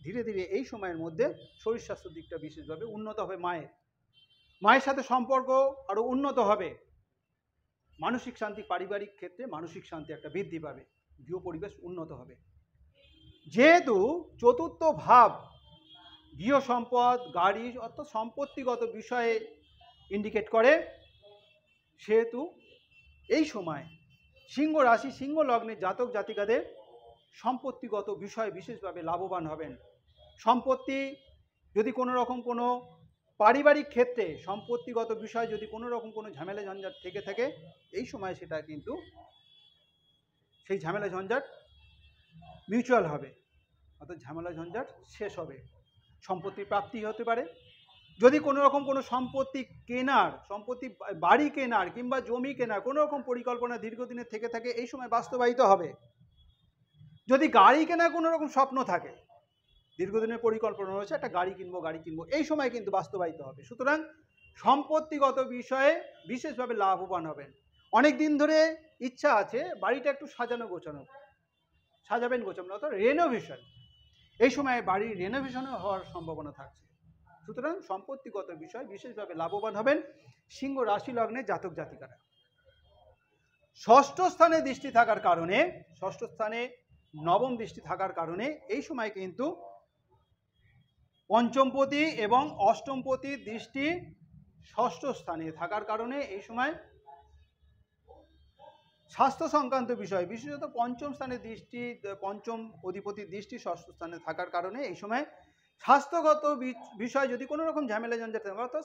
ধীরে ধীরে এই সময়ের মধ্যে শরীর স্বাস্থ্যের দিকটা বিশেষভাবে উন্নত হবে। মায়ের সাথে সম্পর্ক আরও উন্নত হবে। মানসিক শান্তি, পারিবারিক ক্ষেত্রে মানসিক শান্তি একটা বৃদ্ধি পাবে, গৃহ পরিবেশ উন্নত হবে। যেহেতু চতুর্থ ভাব গৃহ সম্পদ, গাড়ি অর্থাৎ সম্পত্তিগত বিষয়ে ইন্ডিকেট করে, সেহেতু এই সময় সিংহ রাশি সিংহ লগ্নের জাতক জাতিকাদের সম্পত্তিগত বিষয়ে বিশেষভাবে লাভবান হবেন। সম্পত্তি যদি কোনো রকম কোনো পারিবারিক ক্ষেত্রে সম্পত্তিগত বিষয়ে যদি কোনো রকম কোনো ঝামেলা ঝঞ্ঝাট থেকে থাকে, এই সময় সেটা কিন্তু সেই ঝামেলা ঝঞ্ঝাট মিউচুয়াল হবে, অর্থাৎ ঝামেলা ঝঞ্ঝাট শেষ হবে। সম্পত্তির প্রাপ্তি হতে পারে। যদি কোনো রকম কোনো সম্পত্তি বাড়ি কেনার কিংবা জমি কেনার কোনো রকম পরিকল্পনা দীর্ঘদিনের থেকে থাকে, এই সময় বাস্তবায়িত হবে। যদি গাড়ি কেনার কোনো রকম স্বপ্ন থাকে, দীর্ঘদিনের পরিকল্পনা রয়েছে একটা গাড়ি কিনবো, এই সময় কিন্তু বাস্তবায়িত হবে। সুতরাং সম্পত্তিগত বিষয়ে বিশেষভাবে লাভবান হবেন। অনেক দিন ধরে ইচ্ছা আছে বাড়িটা একটু সাজাবেন গোছানো, অর্থাৎ রেনোভেশন। এই সময় বাড়ির রেনোভেশনও হওয়ার সম্ভাবনা থাকছে। সুতরাং সম্পত্তিগত বিষয় বিশেষভাবে লাভবান হবেন সিংহ রাশি লগ্নে জাতক জাতিকারা। ষষ্ঠ স্থানে দৃষ্টি থাকার কারণে, ষষ্ঠ স্থানে নবম দৃষ্টি থাকার কারণে এই সময় কিন্তু পঞ্চমপতি এবং অষ্টমপতির দৃষ্টি ষষ্ঠ স্থানে থাকার কারণে এই সময় স্বাস্থ্য সংক্রান্ত বিষয়, বিশেষত পঞ্চম অধিপতির দৃষ্টি ষষ্ঠ স্থানে থাকার কারণে এই সময় স্বাস্থ্যগত বিষয় যদি কোনো রকম ঝামেলা ঝঞ্ঝাট থাকে, অর্থাৎ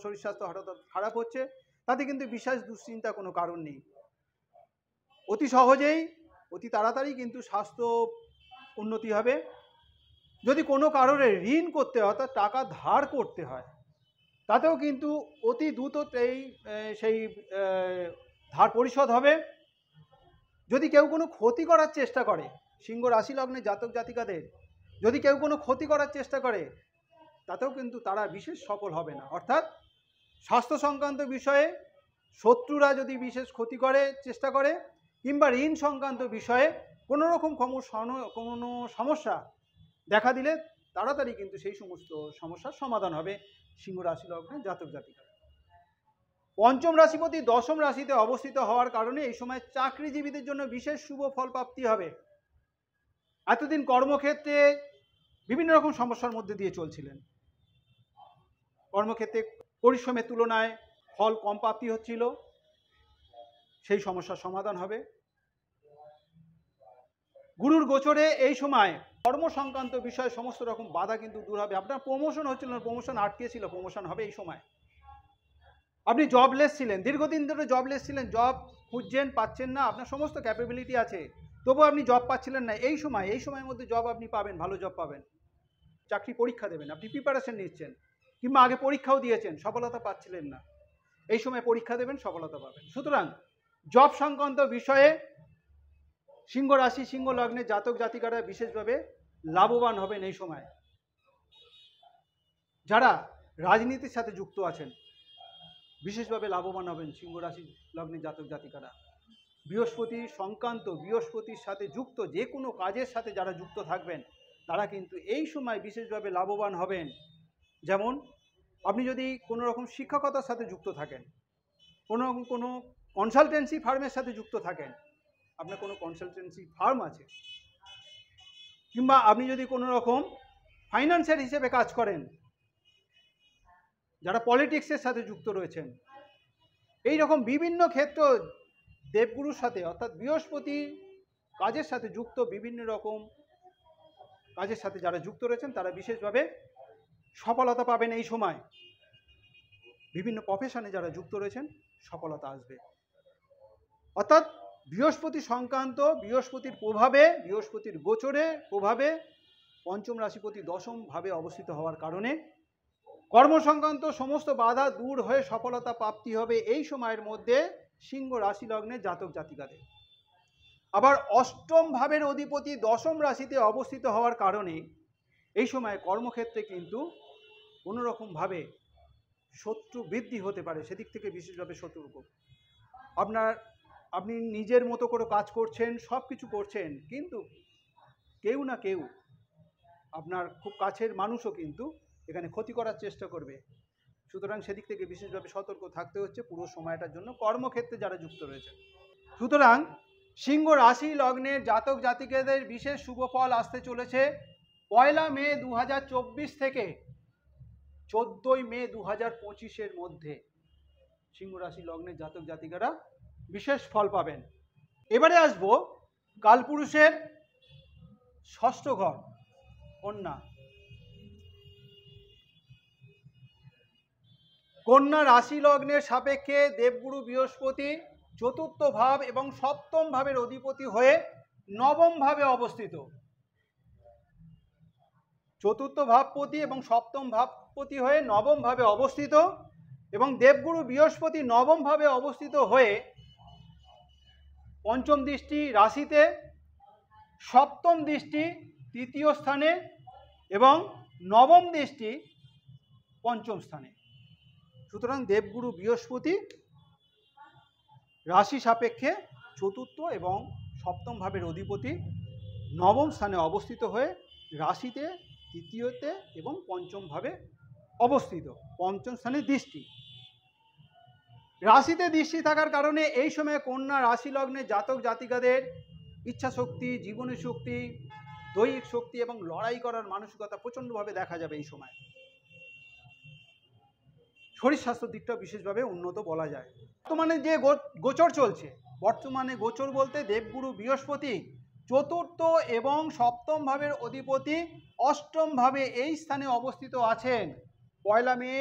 শরীর স্বাস্থ্য হঠাৎ খারাপ হচ্ছে, তাতে কিন্তু বিশেষ দুশ্চিন্তা কোনো কারণ নেই। অতি সহজেই অতি তাড়াতাড়ি কিন্তু স্বাস্থ্য উন্নতি হবে। যদি কোনো কারণে ঋণ করতে হয়, অর্থাৎ টাকা ধার করতে হয়, তাতেও কিন্তু অতি দ্রুত সেই ধার পরিশোধ হবে। যদি কেউ কোনো ক্ষতি করার চেষ্টা করে, সিংহ রাশি লগ্নে জাতক জাতিকাদের যদি কেউ কোনো ক্ষতি করার চেষ্টা করে, তাতেও কিন্তু তারা বিশেষ সফল হবে না। অর্থাৎ স্বাস্থ্য সংক্রান্ত বিষয়ে শত্রুরা যদি বিশেষ ক্ষতি করে চেষ্টা করে, কিংবা ঋণ সংক্রান্ত বিষয়ে কোনো রকম কোনো সমস্যা দেখা দিলে তাড়াতাড়ি কিন্তু সেই সমস্ত সমস্যার সমাধান হবে সিংহ রাশি লগ্নের জাতক জাতিকা। পঞ্চম রাশিপতি দশম রাশিতে অবস্থিত হওয়ার কারণে এই সময় চাকরিজীবীদের জন্য বিশেষ শুভ ফল প্রাপ্তি হবে। এতদিন কর্মক্ষেত্রে বিভিন্ন রকম সমস্যার মধ্যে দিয়ে চলছিলেন, কর্মক্ষেত্রে পরিশ্রমের তুলনায় ফল কম প্রাপ্তি হচ্ছিল, সেই সমস্যার সমাধান হবে। গুরুর গোচরে এই সময় কর্ম সংক্রান্ত বিষয়ে সমস্ত রকম বাধা কিন্তু দূর হবে। আপনার প্রমোশন হচ্ছিল না, প্রমোশন আটকে ছিল, প্রমোশন হবে এই সময়। আপনি জবলেস ছিলেন, দীর্ঘদিন ধরে জবলেস ছিলেন, জব খুঁজছেন পাচ্ছেন না, আপনার সমস্ত ক্যাপাবিলিটি আছে, তবু আপনি জব পাচ্ছিলেন না। এই সময়ের মধ্যে জব আপনি পাবেন, ভালো জব পাবেন। চাকরি পরীক্ষা দেবেন, আপনি প্রিপারেশন নিচ্ছেন, কিংবা আগে পরীক্ষাও দিয়েছেন, সফলতা পাচ্ছিলেন না, এই সময় পরীক্ষা দেবেন, সফলতা পাবেন। সুতরাং জব সংক্রান্ত বিষয়ে সিংহ রাশি সিংহ লগ্নে জাতক জাতিকারা বিশেষভাবে লাভবান হবেন এই সময়। যারা রাজনীতির সাথে যুক্ত আছেন বিশেষভাবে লাভবান হবেন সিংহ রাশি লগ্নে জাতক জাতিকারা। বৃহস্পতি সংক্রান্ত, বৃহস্পতির সাথে যুক্ত যে কোনো কাজের সাথে যারা যুক্ত থাকবেন তারা কিন্তু এই সময় বিশেষভাবে লাভবান হবেন। যেমন আপনি যদি কোনো রকম শিক্ষকতার সাথে যুক্ত থাকেন, কোনো কনসালটেন্সি ফার্মের সাথে যুক্ত থাকেন, আপনার কোনো কনসালটেন্সি ফার্ম আছে, কিংবা আপনি যদি কোনো রকম ফাইন্যান্সিয়াল হিসেবে কাজ করেন, যারা পলিটিক্সের সাথে যুক্ত রয়েছেন, এই রকম বিভিন্ন ক্ষেত্র দেবগুরুর সাথে অর্থাৎ বৃহস্পতি কাজের সাথে যুক্ত, বিভিন্ন রকম কাজের সাথে যারা যুক্ত রয়েছেন তারা বিশেষভাবে সফলতা পাবেন এই সময়। বিভিন্ন প্রফেশনে যারা যুক্ত রয়েছেন সফলতা আসবে। অর্থাৎ বৃহস্পতি সংক্রান্ত, বৃহস্পতির প্রভাবে, বৃহস্পতির গোচরে প্রভাবে পঞ্চম রাশিপতি দশম ভাবে অবস্থিত হওয়ার কারণে কর্ম সংক্রান্ত সমস্ত বাধা দূর হয়ে সফলতা প্রাপ্তি হবে এই সময়ের মধ্যে সিংহ রাশি লগ্নে জাতক জাতিকাদের। আবার অষ্টম ভাবের অধিপতি দশম রাশিতে অবস্থিত হওয়ার কারণে এই সময় কর্মক্ষেত্রে কিন্তু কোনো রকমভাবে শত্রু বৃদ্ধি হতে পারে, সেদিক থেকে বিশেষভাবে সতর্ক। আপনি নিজের মতো করে কাজ করছেন, সব কিছু করছেন, কিন্তু কেউ না কেউ আপনার খুব কাছের মানুষও কিন্তু এখানে ক্ষতি করার চেষ্টা করবে। সুতরাং সেদিক থেকে বিশেষভাবে সতর্ক থাকতে হচ্ছে পুরো সময়টার জন্য কর্মক্ষেত্রে যারা যুক্ত রয়েছে। সুতরাং সিংহ রাশি লগ্নের জাতক জাতিকাদের বিশেষ শুভ ফল আসতে চলেছে 1 মে 2024 থেকে 14 মে 2025 মধ্যে সিংহ রাশি লগ্নের জাতক জাতিকারা বিশেষ ফল পাবেন। এবারে আসবো কালপুরুষের ষষ্ঠ ঘর কন্যা। কন্যা রাশি লগ্নের সাপেক্ষে দেবগুরু বৃহস্পতি চতুর্থ ভাব এবং সপ্তম ভাবের অধিপতি হয়ে নবম ভাবে অবস্থিত। চতুর্থ ভাবপতি এবং সপ্তম ভাবপতি হয়ে নবম ভাবে অবস্থিত, এবং দেবগুরু বৃহস্পতি নবম ভাবে অবস্থিত হয়ে পঞ্চম দৃষ্টি রাশিতে, সপ্তম দৃষ্টি তৃতীয় স্থানে এবং নবম দৃষ্টি পঞ্চম স্থানে। সুতরাং দেবগুরু বৃহস্পতি রাশি সাপেক্ষে চতুর্থ এবং সপ্তম ভাবের অধিপতি নবম স্থানে অবস্থিত হয়ে রাশিতে তৃতীয়তে এবং পঞ্চম ভাবে অবস্থিত, পঞ্চম স্থানে দৃষ্টি। রাশিতে দৃষ্টি থাকার কারণে এই সময় কন্যা রাশি লগ্নে জাতক জাতিকাদের ইচ্ছা শক্তি, জীবনী শক্তি, দৈহিক শক্তি এবং লড়াই করার মানসিকতা প্রচণ্ডভাবে দেখা যাবে এই সময়। শরীর স্বাস্থ্যের দিকটাও বিশেষভাবে উন্নত বলা যায়। বর্তমানে যে গোচর চলছে, বর্তমানে গোচর বলতে দেবগুরু বৃহস্পতি চতুর্থ এবং সপ্তম ভাবের অধিপতি অষ্টম ভাবে এই স্থানে অবস্থিত আছেন। 1 মে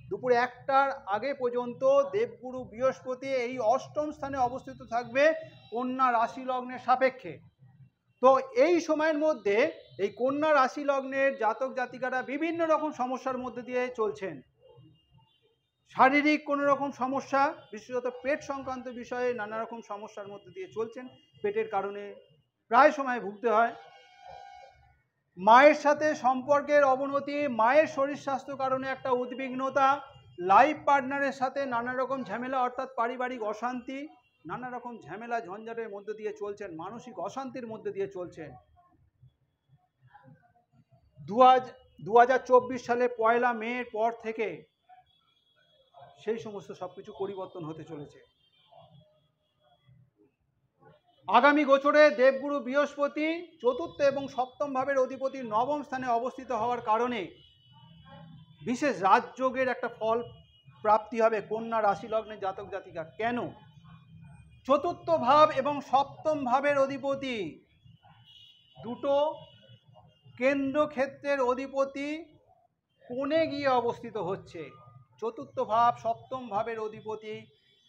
দুপুর 1টার আগে পর্যন্ত দেবগুরু বৃহস্পতি এই অষ্টম স্থানে অবস্থিত থাকবে কন্যা রাশি লগ্নের সাপেক্ষে। তো এই সময়ের মধ্যে এই কন্যা রাশি লগ্নের জাতক জাতিকারা বিভিন্ন রকম সমস্যার মধ্যে দিয়ে চলছেন। শারীরিক কোনো রকম সমস্যা, বিশেষত পেট সংক্রান্ত বিষয়ে নানা রকম সমস্যার মধ্যে দিয়ে চলছেন, পেটের কারণে প্রায় সময় ভুগতে হয়। মায়ের সাথে সম্পর্কের অবনতি, মায়ের শরীর স্বাস্থ্য কারণে একটা উদ্বিগ্নতা, লাইফ পার্টনারের সাথে নানা রকম ঝামেলা অর্থাৎ পারিবারিক অশান্তি, নানা রকম ঝামেলা ঝঞ্ঝাটের মধ্যে দিয়ে চলছেন, মানসিক অশান্তির মধ্যে দিয়ে চলছেন। 2024 সালে 1 মের পর থেকে সেই সমস্ত সবকিছু পরিবর্তন হতে চলেছে। আগামী গোচরে দেবগুরু বৃহস্পতি চতুর্থ এবং সপ্তম ভাবের অধিপতি নবম স্থানে অবস্থিত হওয়ার কারণে বিশেষ রাজযোগের একটা ফল প্রাপ্তি হবে কন্যা রাশি লগ্নের জাতক জাতিকা। কেন? চতুর্থ ভাব এবং সপ্তম ভাবের অধিপতি দুটো কেন্দ্রক্ষেত্রের অধিপতি কোণে গিয়ে অবস্থিত হচ্ছে। চতুর্থ ভাব সপ্তম ভাবের অধিপতি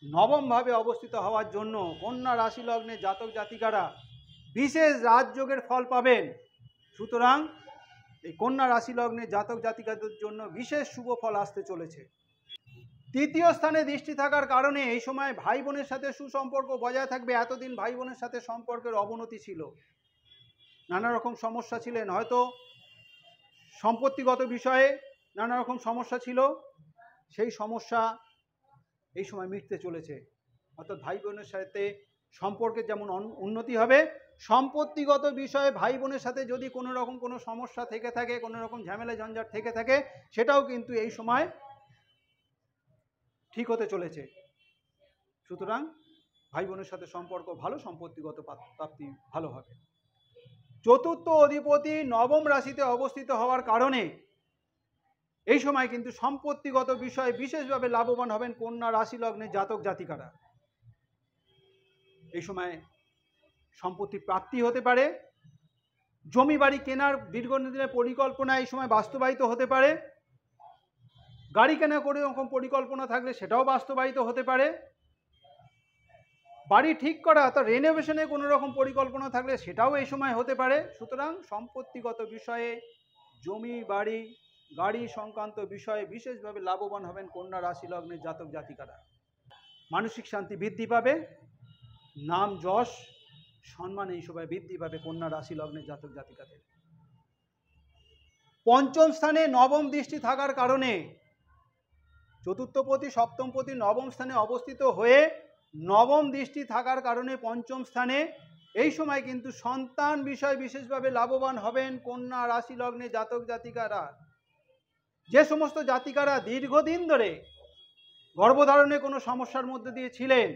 নবম ভাবে অবস্থিত হওয়ার জন্য কন্যা রাশি লগ্নের জাতক জাতিকারা বিশেষ রাজযোগের ফল পাবেন। সুতরাং এই কন্যা রাশি লগ্নের জাতক জাতিকাদের জন্য বিশেষ শুভ ফল আসতে চলেছে। তৃতীয় স্থানে দৃষ্টি থাকার কারণে এই সময় ভাই বোনের সাথে সুসম্পর্ক বজায় থাকবে। এতদিন ভাই বোনের সাথে সম্পর্কের অবনতি ছিল, নানা রকম সমস্যা ছিলেন, হয়তো সম্পত্তিগত বিষয়ে নানা রকম সমস্যা ছিল, সেই সমস্যা এই সময় মিটতে চলেছে। অর্থাৎ ভাই বোনের সাথে সম্পর্কের যেমন উন্নতি হবে, সম্পত্তিগত বিষয়ে ভাই বোনের সাথে যদি কোনো রকম কোনো সমস্যা থেকে থাকে, কোনো রকম ঝামেলা ঝঞ্ঝাট থেকে থাকে, সেটাও কিন্তু এই সময় ঠিক হতে চলেছে। সুতরাং ভাই বোনের সাথে সম্পর্ক ভালো, সম্পত্তিগত প্রাপ্তি ভালো হবে। চতুর্থ অধিপতি নবম রাশিতে অবস্থিত হওয়ার কারণে এই সময় কিন্তু সম্পত্তিগত বিষয়ে বিশেষভাবে লাভবান হবেন কন্যা রাশি লগ্নের জাতক জাতিকারা। এই সময় সম্পত্তি প্রাপ্তি হতে পারে, জমি বাড়ি কেনার দীর্ঘদিনের পরিকল্পনা এই সময় বাস্তবায়িত হতে পারে, গাড়ি কেনা করে এরকম পরিকল্পনা থাকলে সেটাও বাস্তবায়িত হতে পারে, বাড়ি ঠিক করা অর্থাৎ রেনোভেশনে কোনো রকম পরিকল্পনা থাকলে সেটাও এই সময় হতে পারে। সুতরাং সম্পত্তিগত বিষয়ে জমি বাড়ি গাড়ি সংক্রান্ত বিষয়ে বিশেষভাবে লাভবান হবেন কন্যা রাশি লগ্নের জাতক জাতিকারা। মানসিক শান্তি বৃদ্ধি পাবে, নাম যশ সম্মান এই সময় বৃদ্ধি পাবে কন্যা রাশি লগ্নের জাতক জাতিকাদের। পঞ্চম স্থানে নবম দৃষ্টি থাকার কারণে চতুর্থপতি সপ্তমপতি নবম স্থানে অবস্থিত হয়ে নবম দৃষ্টি থাকার কারণে পঞ্চম স্থানে এই সময় কিন্তু সন্তান বিষয় বিশেষভাবে লাভবান হবেন কন্যা রাশি লগ্নে জাতক জাতিকারা। যে সমস্ত জাতিকারা দীর্ঘদিন ধরে গর্ভধারণে কোনো সমস্যার মধ্যে দিয়ে ছিলেন,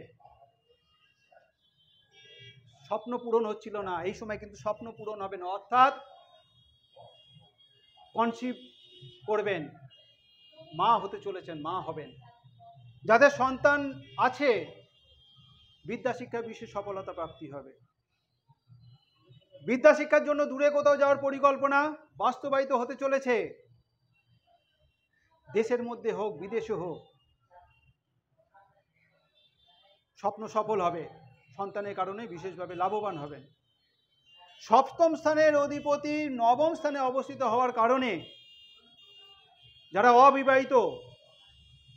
স্বপ্ন পূরণ হচ্ছিল না, এই সময় কিন্তু স্বপ্ন পূরণ হবে না, অর্থাৎ কনসিভ করবেন, মা হতে চলেছেন, মা হবেন। যাদের সন্তান আছে বিদ্যা শিক্ষায় বিশেষ সফলতা প্রাপ্তি হবে। বিদ্যা শিক্ষার জন্য দূরে কোথাও যাওয়ার পরিকল্পনা বাস্তবায়িত হতে চলেছে। দেশের মধ্যে হোক বিদেশে হোক স্বপ্ন সফল হবে, সন্তানের কারণে বিশেষভাবে লাভবান হবেন। সপ্তম স্থানের অধিপতি নবম স্থানে অবস্থিত হওয়ার কারণে যারা অবিবাহিত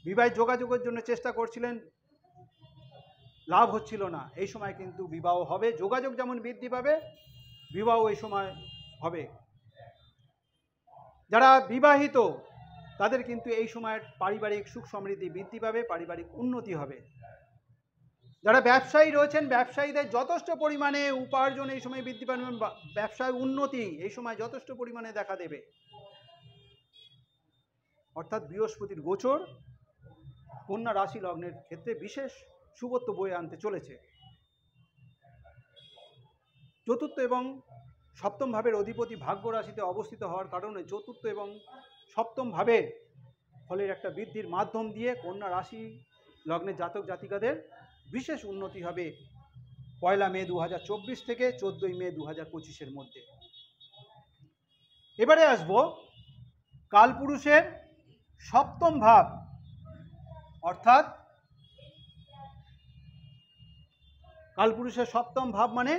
বিবাহ যোগাযোগের জন্য চেষ্টা করছিলেন, লাভ হচ্ছিল না, এই সময় কিন্তু বিবাহ হবে। যোগাযোগ যেমন বৃদ্ধি পাবে, বিবাহ এই সময় হবে। যারা বিবাহিত তাদের কিন্তু এই সময় পারিবারিক সুখ সমৃদ্ধি বৃদ্ধি পাবে, পারিবারিক উন্নতি হবে। যারা ব্যবসায়ী রয়েছেন ব্যবসায়ীদের যথেষ্ট পরিমাণে উপার্জন এই সময় বৃদ্ধি পাবে, ব্যবসায় উন্নতি এই সময় যথেষ্ট পরিমাণে দেখা দেবে। অর্থাৎ বৃহস্পতির গোচর কন্যা রাশি লগ্নের ক্ষেত্রে বিশেষ শুভত্ব বয়ে আনতে চলেছে। চতুর্থ এবং সপ্তম ভাবের অধিপতি ভাগ্য রাশিতে অবস্থিত হওয়ার কারণে চতুর্থ এবং সপ্তম ভাবে ফলের একটা বৃদ্ধির মাধ্যম দিয়ে কন্যা রাশি লগ্নের জাতক জাতিকাদের বিশেষ উন্নতি হবে 1 মে 2024 থেকে 14 মে 2025 মধ্যে। এবারে আসব কালপুরুষের সপ্তম ভাব, অর্থাৎ কালপুরুষের সপ্তম ভাব মানে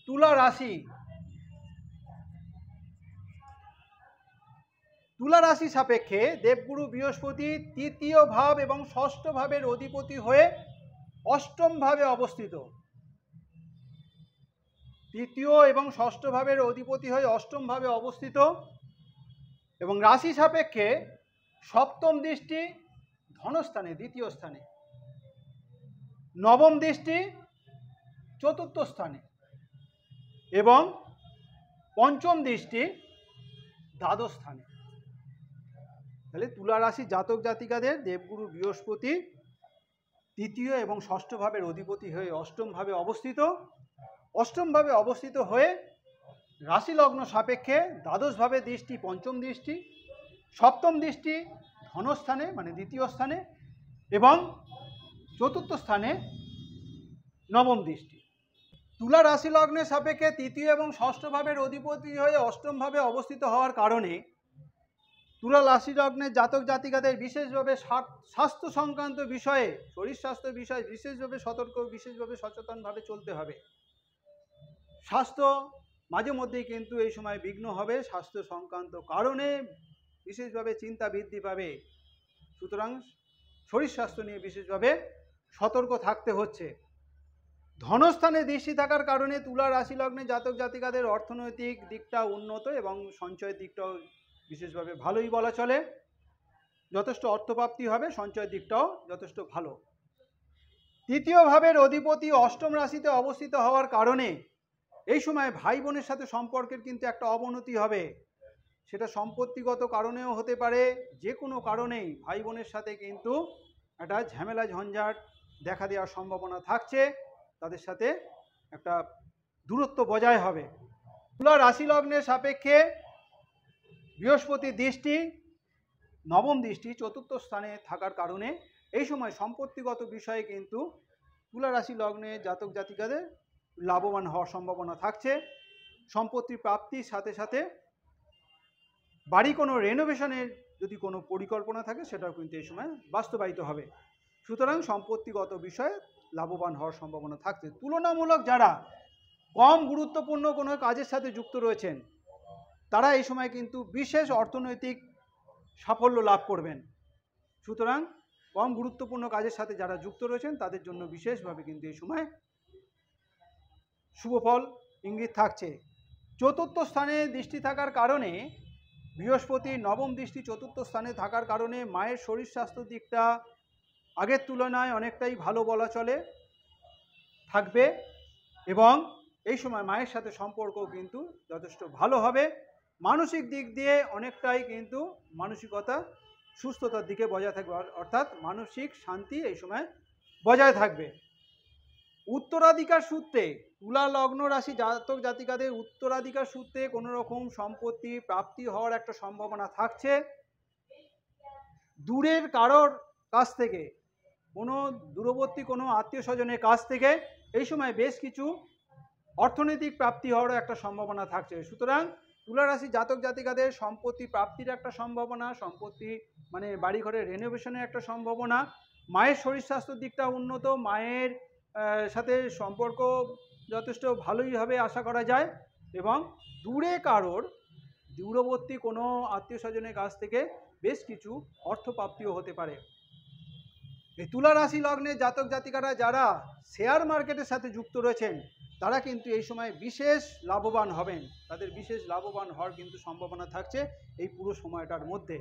তুলা রাশি। তুলা রাশি সাপেক্ষে দেবগুরু বৃহস্পতি তৃতীয় ভাব এবং ষষ্ঠ ভাবের অধিপতি হয়ে অষ্টম ভাবে অবস্থিত। তৃতীয় এবং ষষ্ঠ ভাবের অধিপতি হয়ে অষ্টম ভাবে অবস্থিত এবং রাশি সাপেক্ষে সপ্তম দৃষ্টি ধনস্থানে দ্বিতীয় স্থানে। নবম দৃষ্টি চতুর্থ স্থানে এবং পঞ্চম দৃষ্টি দ্বাদশ স্থানে। তাহলে তুলা রাশি জাতক জাতিকাদের দেবগুরু বৃহস্পতি তৃতীয় এবং ষষ্ঠ ভাবের অধিপতি হয়ে অষ্টম ভাবে অবস্থিত। অষ্টম ভাবে অবস্থিত হয়ে রাশি লগ্ন সাপেক্ষে দ্বাদশ ভাবে দৃষ্টি পঞ্চম দৃষ্টি, সপ্তম দৃষ্টি ধনস্থানে মানে দ্বিতীয় স্থানে এবং চতুর্থ স্থানে নবম দৃষ্টি। তুলা রাশি লগ্নের সাপেক্ষে তৃতীয় এবং ষষ্ঠ ভাবের অধিপতি হয়ে অষ্টম ভাবে অবস্থিত হওয়ার কারণে তুলা রাশি লগ্নের জাতক জাতিকাদের বিশেষভাবে স্বাস্থ্য সংক্রান্ত বিষয়ে, শরীর স্বাস্থ্য বিষয়ে বিশেষভাবে সতর্ক, বিশেষভাবে সচেতনভাবে চলতে হবে। স্বাস্থ্য মাঝে মধ্যেই কিন্তু এই সময় বিঘ্ন হবে, স্বাস্থ্য সংক্রান্ত কারণে বিশেষভাবে চিন্তা বৃদ্ধি পাবে। সুতরাং শরীর স্বাস্থ্য নিয়ে বিশেষভাবে সতর্ক থাকতে হচ্ছে। ধনস্থানে দৃষ্টি থাকার কারণে তুলা রাশি লগ্নে জাতক জাতিকাদের অর্থনৈতিক দিকটা উন্নত এবং সঞ্চয়ের দিকটাও বিশেষভাবে ভালোই বলা চলে। যথেষ্ট অর্থপ্রাপ্তি হবে, সঞ্চয়ের দিকটাও যথেষ্ট ভালো। তৃতীয় ভাবের অধিপতি অষ্টম রাশিতে অবস্থিত হওয়ার কারণে এই সময় ভাই বোনের সাথে সম্পর্কের কিন্তু একটা অবনতি হবে। সেটা সম্পত্তিগত কারণেও হতে পারে, যে কোনো কারণেই ভাই বোনের সাথে কিন্তু একটা ঝামেলা ঝঞ্ঝাট দেখা দেওয়ার সম্ভাবনা থাকছে। তাদের সাথে একটা দূরত্ব বজায় হবে। তুলা রাশি লগ্নের সাপেক্ষে বৃহস্পতির দৃষ্টি নবম দৃষ্টি চতুর্থ স্থানে থাকার কারণে এই সময় সম্পত্তিগত বিষয়ে কিন্তু তুলা রাশি লগ্নে জাতক জাতিকাদের লাভবান হওয়ার সম্ভাবনা থাকছে। সম্পত্তির প্রাপ্তির সাথে সাথে বাড়ি কোনো রেনোভেশনের যদি কোনো পরিকল্পনা থাকে সেটাও কিন্তু এই সময় বাস্তবায়িত হবে। সুতরাং সম্পত্তিগত বিষয়ে লাভবান হওয়ার সম্ভাবনা থাকছে। তুলনামূলক যারা কম গুরুত্বপূর্ণ কোনো কাজের সাথে যুক্ত রয়েছেন তারা এই সময় কিন্তু বিশেষ অর্থনৈতিক সাফল্য লাভ করবেন। সুতরাং কম গুরুত্বপূর্ণ কাজের সাথে যারা যুক্ত রয়েছেন তাদের জন্য বিশেষভাবে কিন্তু এই সময় শুভফল ইঙ্গিত থাকছে। চতুর্থ স্থানে দৃষ্টি থাকার কারণে বৃহস্পতি নবম দৃষ্টি চতুর্থ স্থানে থাকার কারণে মায়ের শরীর স্বাস্থ্য দিকটা আগের তুলনায় অনেকটাই ভালো বলা চলে থাকবে এবং এই সময় মায়ের সাথে সম্পর্ক কিন্তু যথেষ্ট ভালো হবে। মানসিক দিক দিয়ে অনেকটাই কিন্তু মানসিকতা সুস্থতার দিকে বজায় থাকবে, অর্থাৎ মানসিক শান্তি এই সময় বজায় থাকবে। উত্তরাধিকার সূত্রে তুলা লগ্ন রাশি জাতক জাতিকাদের উত্তরাধিকার সূত্রে কোনো রকম সম্পত্তি প্রাপ্তি হওয়ার একটা সম্ভাবনা থাকছে। দূরের কারোর কাছ থেকে কোনো দূরবর্তী কোনো আত্মীয় স্বজনের কাছ থেকে এই সময় বেশ কিছু অর্থনৈতিক প্রাপ্তি হওয়ারও একটা সম্ভাবনা থাকছে। সুতরাং তুলা রাশি জাতক জাতিকাদের সম্পত্তি প্রাপ্তির একটা সম্ভাবনা, সম্পত্তি মানে বাড়িঘরের রেনোভেশনের একটা সম্ভাবনা, মায়ের শরীর স্বাস্থ্যের দিকটা উন্নত, মায়ের সাথে সম্পর্ক যথেষ্ট ভালোই হবে আশা করা যায় এবং দূরে কারোর দূরবর্তী কোনো আত্মীয় স্বজনের কাছ থেকে বেশ কিছু অর্থপ্রাপ্তিও হতে পারে। এই তুলা রাশি লগ্নে জাতক জাতিকারা যারা শেয়ার মার্কেটের সাথে যুক্ত রয়েছেন তারা কিন্তু এই সময় বিশেষ লাভবান হবেন। তাদের বিশেষ লাভবান হওয়ার কিন্তু সম্ভাবনা থাকছে এই পুরো সময়টার মধ্যে।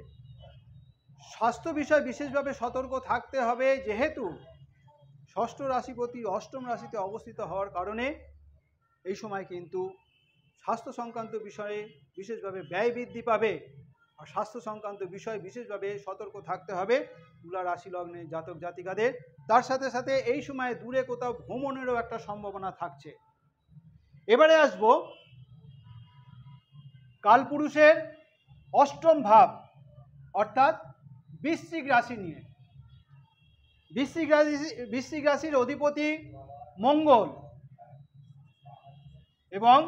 স্বাস্থ্য বিষয়ে বিশেষভাবে সতর্ক থাকতে হবে, যেহেতু ষষ্ঠ রাশিপতি অষ্টম রাশিতে অবস্থিত হওয়ার কারণে এই সময় কিন্তু স্বাস্থ্য সংক্রান্ত বিষয়ে বিশেষভাবে ব্যয় বৃদ্ধি পাবে আর স্বাস্থ্য সংক্রান্ত বিষয়ে বিশেষভাবে সতর্ক থাকতে হবে তুলা রাশি লগ্নে জাতক জাতিকাদের। তার সাথে সাথে এই সময় দূরে কোথাও ভ্রমণেরও একটা সম্ভাবনা থাকছে। এবারে আসব কালপুরুষের অষ্টম ভাব অর্থাৎ বৃশ্চিক রাশি নিয়ে। বৃশ্চিক রাশির অধিপতি মঙ্গল এবং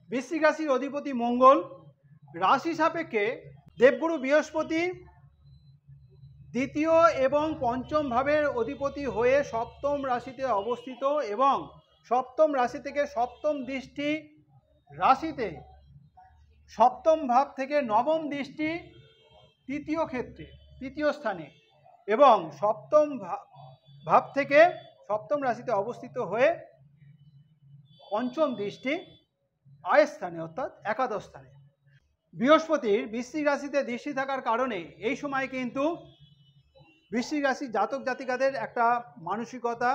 বৃশ্চিক রাশির অধিপতি মঙ্গল রাশি সাপেক্ষে দেবগুরু বৃহস্পতি দ্বিতীয় এবং পঞ্চম ভাবের অধিপতি হয়ে সপ্তম রাশিতে অবস্থিত এবং সপ্তম রাশি থেকে সপ্তম দৃষ্টি রাশিতে, সপ্তম ভাব থেকে নবম দৃষ্টি তৃতীয় ক্ষেত্রে তৃতীয় স্থানে এবং সপ্তম ভাব থেকে সপ্তম রাশিতে অবস্থিত হয়ে পঞ্চম দৃষ্টি আয় স্থানে অর্থাৎ একাদশ স্থানে। বৃহস্পতির বৃশ্চিক রাশিতে দৃষ্টি থাকার কারণে এই সময় কিন্তু বৃশ্চিক রাশি জাতক জাতিকাদের একটা মানসিকতা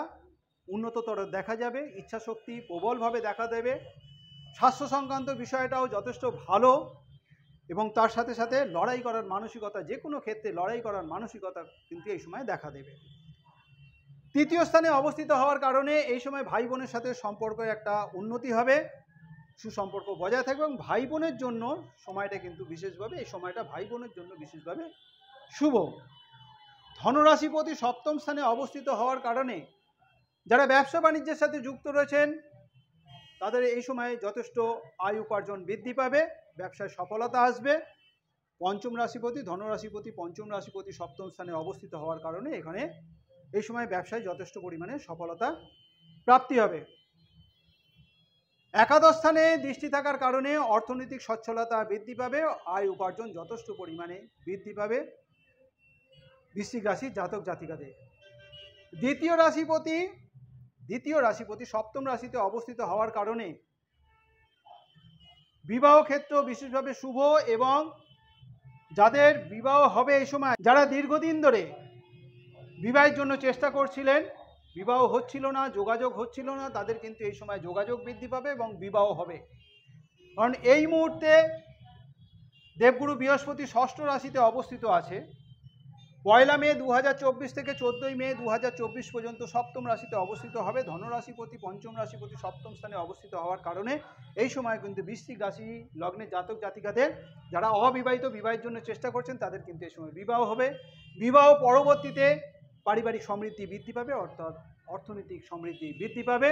উন্নততর দেখা যাবে, ইচ্ছাশক্তি প্রবলভাবে দেখা দেবে, স্বাস্থ্য সংক্রান্ত বিষয়টাও যথেষ্ট ভালো এবং তার সাথে সাথে লড়াই করার মানসিকতা, যে কোনো ক্ষেত্রে লড়াই করার মানসিকতা কিন্তু এই সময় দেখা দেবে। তৃতীয় স্থানে অবস্থিত হওয়ার কারণে এই সময় ভাই বোনের সাথে সম্পর্কের একটা উন্নতি হবে, সুসম্পর্ক বজায় থাকবে এবং ভাই বোনের জন্য সময়টা কিন্তু বিশেষভাবে, এই সময়টা ভাই বোনের জন্য বিশেষভাবে শুভ। ধনরাশিপতি সপ্তম স্থানে অবস্থিত হওয়ার কারণে যারা ব্যবসা বাণিজ্যের সাথে যুক্ত রয়েছেন তাদের এই সময়ে যথেষ্ট আয় উপার্জন বৃদ্ধি পাবে, ব্যবসায় সফলতা আসবে। পঞ্চম রাশিপতি ধনরাশিপতি পঞ্চম রাশিপতি সপ্তম স্থানে অবস্থিত হওয়ার কারণে এখানে এই সময় ব্যবসায় যথেষ্ট পরিমাণে সফলতা প্রাপ্তি হবে। একাদশ স্থানে দৃষ্টি থাকার কারণে অর্থনৈতিক সচ্ছলতা বৃদ্ধি পাবে, আয় উপার্জন যথেষ্ট পরিমাণে বৃদ্ধি পাবে বৃশ্চিক রাশির জাতক জাতিকাদের। দ্বিতীয় রাশিপতি সপ্তম রাশিতে অবস্থিত হওয়ার কারণে বিবাহ ক্ষেত্র বিশেষভাবে শুভ এবং যাদের বিবাহ হবে এই সময়, যারা দীর্ঘদিন ধরে বিবাহের জন্য চেষ্টা করছিলেন, বিবাহ হচ্ছিল না, যোগাযোগ হচ্ছিল না, তাদের কিন্তু এই সময় যোগাযোগ বৃদ্ধি পাবে এবং বিবাহ হবে। কারণ এই মুহূর্তে দেবগুরু বৃহস্পতি ষষ্ঠ রাশিতে অবস্থিত আছে। 1 মে 2024 থেকে 14 মে 2024 পর্যন্ত সপ্তম রাশিতে অবস্থিত হবে। ধনরাশিপতি পঞ্চম রাশিপতি সপ্তম স্থানে অবস্থিত হওয়ার কারণে এই সময় কিন্তু বৃশ্চিক রাশি লগ্নের জাতক জাতিকাদের যারা অবিবাহিত, বিবাহের জন্য চেষ্টা করছেন, তাদের কিন্তু এই সময় বিবাহ হবে। বিবাহ পরবর্তীতে পারিবারিক সমৃদ্ধি বৃদ্ধি পাবে, অর্থাৎ অর্থনৈতিক সমৃদ্ধি বৃদ্ধি পাবে।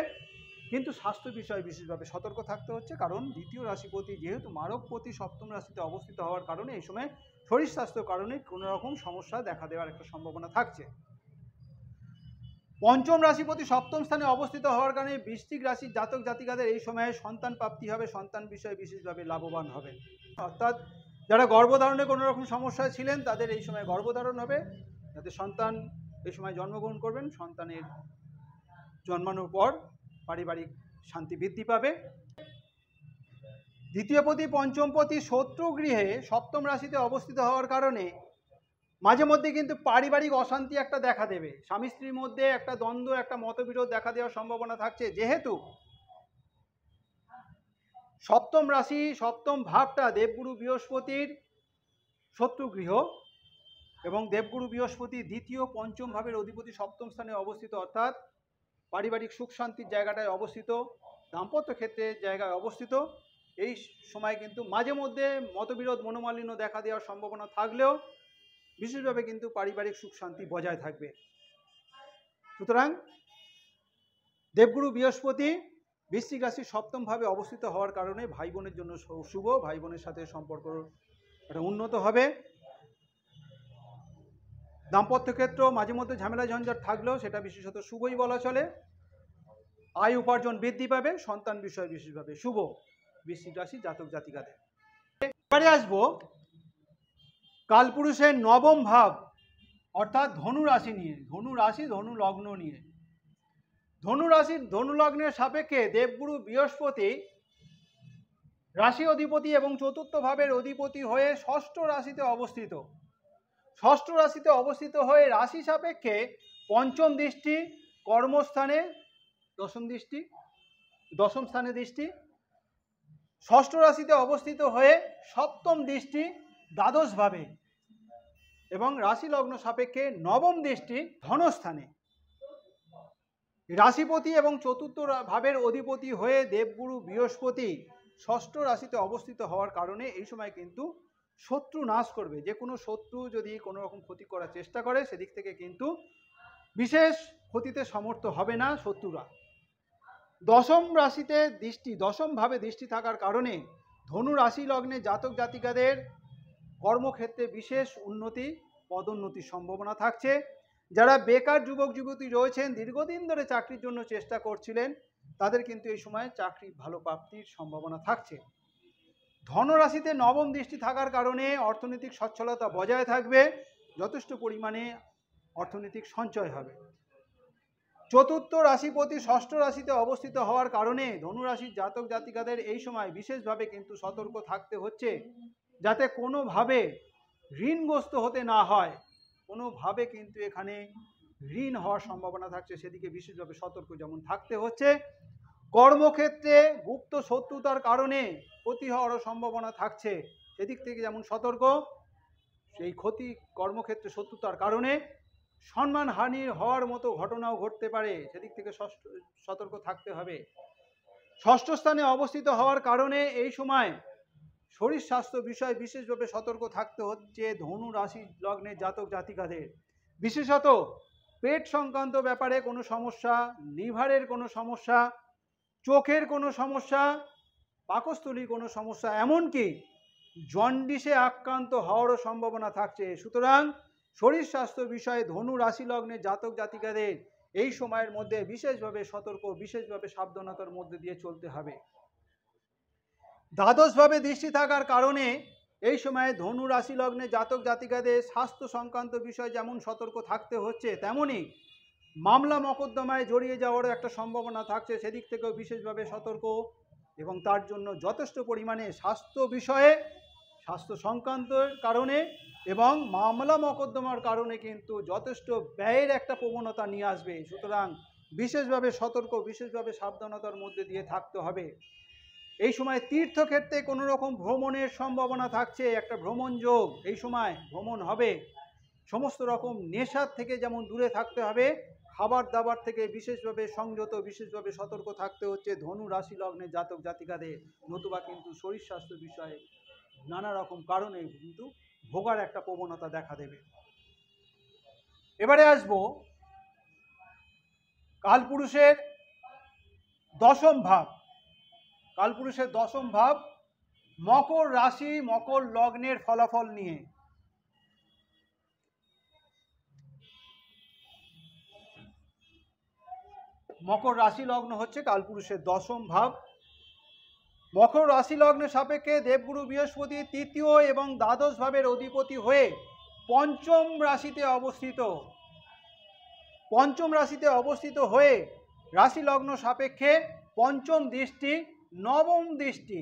কিন্তু স্বাস্থ্য বিষয়ে বিশেষভাবে সতর্ক থাকতে হচ্ছে, কারণ দ্বিতীয় রাশিপতি যেহেতু মারকপতি সপ্তম রাশিতে অবস্থিত হওয়ার কারণে এই সময় শরীর স্বাস্থ্যের কারণে কোনো রকম সমস্যা দেখা দেওয়ার একটা সম্ভাবনা থাকছে। পঞ্চম রাশিপতি সপ্তম স্থানে অবস্থিত হওয়ার কারণে বৃশ্চিক রাশির জাতক জাতিকাদের এই সময়ে সন্তান প্রাপ্তি হবে, সন্তান বিষয়ে বিশেষভাবে লাভবান হবে। অর্থাৎ যারা গর্ভধারণে কোনো রকম সমস্যায় ছিলেন তাদের এই সময় গর্ভধারণ হবে, যাদের সন্তান এই সময় জন্মগ্রহণ করবেন, সন্তানের জন্মানোর পর পারিবারিক শান্তি বৃদ্ধি পাবে। দ্বিতীয়পতি পঞ্চমপতি শত্রু গৃহে সপ্তম রাশিতে অবস্থিত হওয়ার কারণে মাঝে মধ্যে কিন্তু পারিবারিক অশান্তি একটা দেখা দেবে, স্বামী স্ত্রীর মধ্যে একটা দ্বন্দ্ব, একটা মতবিরোধ দেখা দেওয়ার সম্ভাবনা থাকছে। যেহেতু সপ্তম রাশি সপ্তম ভাবটা দেবগুরু বৃহস্পতির শত্রু গৃহ এবং দেবগুরু বৃহস্পতি দ্বিতীয় পঞ্চম ভাবের অধিপতি সপ্তম স্থানে অবস্থিত, অর্থাৎ পারিবারিক সুখ শান্তির জায়গাটায় অবস্থিত, দাম্পত্য ক্ষেত্রের জায়গায় অবস্থিত। এই সময় কিন্তু মাঝে মধ্যে মতবিরোধ মনোমালিন্য দেখা দেওয়ার সম্ভাবনা থাকলেও বিশেষভাবে কিন্তু পারিবারিক সুখ শান্তি বজায় থাকবে। সুতরাং দেবগুরু বৃহস্পতি বৃশ্চিক রাশির সপ্তম ভাবে অবস্থিত হওয়ার কারণে ভাই বোনের জন্য শুভ, ভাই বোনের সাথে সম্পর্ক একটা উন্নত হবে। দাম্পত্য ক্ষেত্র মাঝে মধ্যে ঝামেলা ঝঞ্ঝাট থাকলেও সেটা বিশেষত শুভই বলা চলে। আয় উপার্জন বৃদ্ধি পাবে, সন্তান বিষয় বিশেষভাবে শুভ বৃশ্চিক রাশি জাতক জাতিকাদের। এবারে আসবো কালপুরুষের নবম ভাব অর্থাৎ ধনু রাশি নিয়ে, ধনু রাশি ধনু লগ্ন নিয়ে। ধনু রাশির ধনু লগ্নের সাপেক্ষে দেবগুরু বৃহস্পতি রাশি অধিপতি এবং চতুর্থ ভাবের অধিপতি হয়ে ষষ্ঠ রাশিতে অবস্থিত। ষষ্ঠ রাশিতে অবস্থিত হয়ে রাশি সাপেক্ষে পঞ্চম দৃষ্টি কর্মস্থানে, দশম স্থানে দৃষ্টি, ষষ্ঠ রাশিতে অবস্থিত হয়ে সপ্তম দৃষ্টি দ্বাদশ ভাবে এবং রাশি লগ্ন সাপেক্ষে নবম দৃষ্টি ধনস্থানে। রাশিপতি এবং চতুর্থ ভাবের অধিপতি হয়ে দেবগুরু বৃহস্পতি ষষ্ঠ রাশিতে অবস্থিত হওয়ার কারণে এই সময় কিন্তু শত্রু নাশ করবে। যে কোনো শত্রু যদি কোনো রকম ক্ষতি করার চেষ্টা করে সেদিক থেকে কিন্তু বিশেষ ক্ষতিতে সমর্থ হবে না শত্রুরা। দশম রাশিতে দৃষ্টি, দশম ভাবে দৃষ্টি থাকার কারণে ধনু রাশি লগ্নে জাতক জাতিকাদের কর্মক্ষেত্রে বিশেষ উন্নতি, পদোন্নতির সম্ভাবনা থাকছে। যারা বেকার যুবক যুবতী রয়েছেন, দীর্ঘদিন ধরে চাকরির জন্য চেষ্টা করছিলেন, তাদের কিন্তু এই সময় চাকরি ভালো প্রাপ্তির সম্ভাবনা থাকছে। ধনরাশিতে নবম দৃষ্টি থাকার কারণে অর্থনৈতিক সচ্ছলতা বজায় থাকবে, যথেষ্ট পরিমাণে অর্থনৈতিক সঞ্চয় হবে। চতুর্থ রাশিপতি ষষ্ঠ রাশিতে অবস্থিত হওয়ার কারণে ধনুরাশির জাতক জাতিকাদের এই সময় বিশেষভাবে কিন্তু সতর্ক থাকতে হচ্ছে, যাতে কোনোভাবে ঋণগ্রস্ত হতে না হয়, কোনোভাবে কিন্তু এখানে ঋণ হওয়ার সম্ভাবনা থাকছে, সেদিকে বিশেষভাবে সতর্ক যেমন থাকতে হচ্ছে। কর্মক্ষেত্রে গুপ্ত শত্রুতার কারণে ক্ষতি হওয়ারও সম্ভাবনা থাকছে, সেদিক থেকে যেমন সতর্ক। সেই ক্ষতি কর্মক্ষেত্রে শত্রুতার কারণে সম্মানহানি হওয়ার মতো ঘটনাও ঘটতে পারে, সেদিক থেকে সতর্ক থাকতে হবে। ষষ্ঠ স্থানে অবস্থিত হওয়ার কারণে এই সময় শরীর স্বাস্থ্য বিষয়ে বিশেষভাবে সতর্ক থাকতে হচ্ছে ধনু রাশি লগ্নের জাতক জাতিকাদের। বিশেষত পেট সংক্রান্ত ব্যাপারে কোনো সমস্যা, লিভারের কোনো সমস্যা, চোখের কোনো সমস্যা, পাকস্থলীর কোনো সমস্যা, এমনকি জন্ডিসে আক্রান্ত হওয়ারও সম্ভাবনা থাকছে। সুতরাং শরীর স্বাস্থ্য বিষয়ে ধনু রাশি লগ্নের জাতক জাতিকাদের এই সময়ের মধ্যে বিশেষভাবে সতর্ক, বিশেষভাবে সাবধানতার মধ্যে দিয়ে চলতে হবে। দ্বাদশভাবে দৃষ্টি থাকার কারণে এই সময়ে ধনু রাশি লগ্নে জাতক জাতিকাদের স্বাস্থ্য সংক্রান্ত বিষয়ে যেমন সতর্ক থাকতে হচ্ছে, তেমনি মামলা মকদ্দমায় জড়িয়ে যাওয়ারও একটা সম্ভাবনা থাকছে, সেদিক থেকেও বিশেষভাবে সতর্ক। এবং তার জন্য যথেষ্ট পরিমাণে স্বাস্থ্য সংক্রান্তের কারণে এবং মামলা মকদ্দমার কারণে কিন্তু যথেষ্ট ব্যয়ের একটা প্রবণতা নিয়ে আসবে। সুতরাং বিশেষভাবে সতর্ক, বিশেষভাবে সাবধানতার মধ্যে দিয়ে থাকতে হবে। এই সময় তীর্থক্ষেত্রে কোনো রকম ভ্রমণের সম্ভাবনা থাকছে, একটা ভ্রমণ যোগ এই সময় ভ্রমণ হবে। সমস্ত রকম নেশার থেকে যেমন দূরে থাকতে হবে, খাবার দাবার থেকে বিশেষভাবে সংযত, বিশেষভাবে সতর্ক থাকতে হচ্ছে ধনু রাশি লগ্নের জাতক জাতিকাদের। নতুবা কিন্তু শরীর স্বাস্থ্য বিষয়ে নানা রকম কারণে কিন্তু ভোগার একটা প্রবণতা দেখা দেবে। এবারে আসবো কালপুরুষের দশম ভাব। কালপুরুষের দশম ভাব মকর রাশি মকর লগ্নের ফলাফল নিয়ে। মকর রাশি লগ্ন হচ্ছে কালপুরুষের দশম ভাব। মকর রাশি লগ্নের সাপেক্ষে দেবগুরু বৃহস্পতি তৃতীয় এবং দ্বাদশ ভাবের অধিপতি হয়ে পঞ্চম রাশিতে অবস্থিত। পঞ্চম রাশিতে অবস্থিত হয়ে রাশি লগ্ন সাপেক্ষে পঞ্চম দৃষ্টি নবম দৃষ্টি,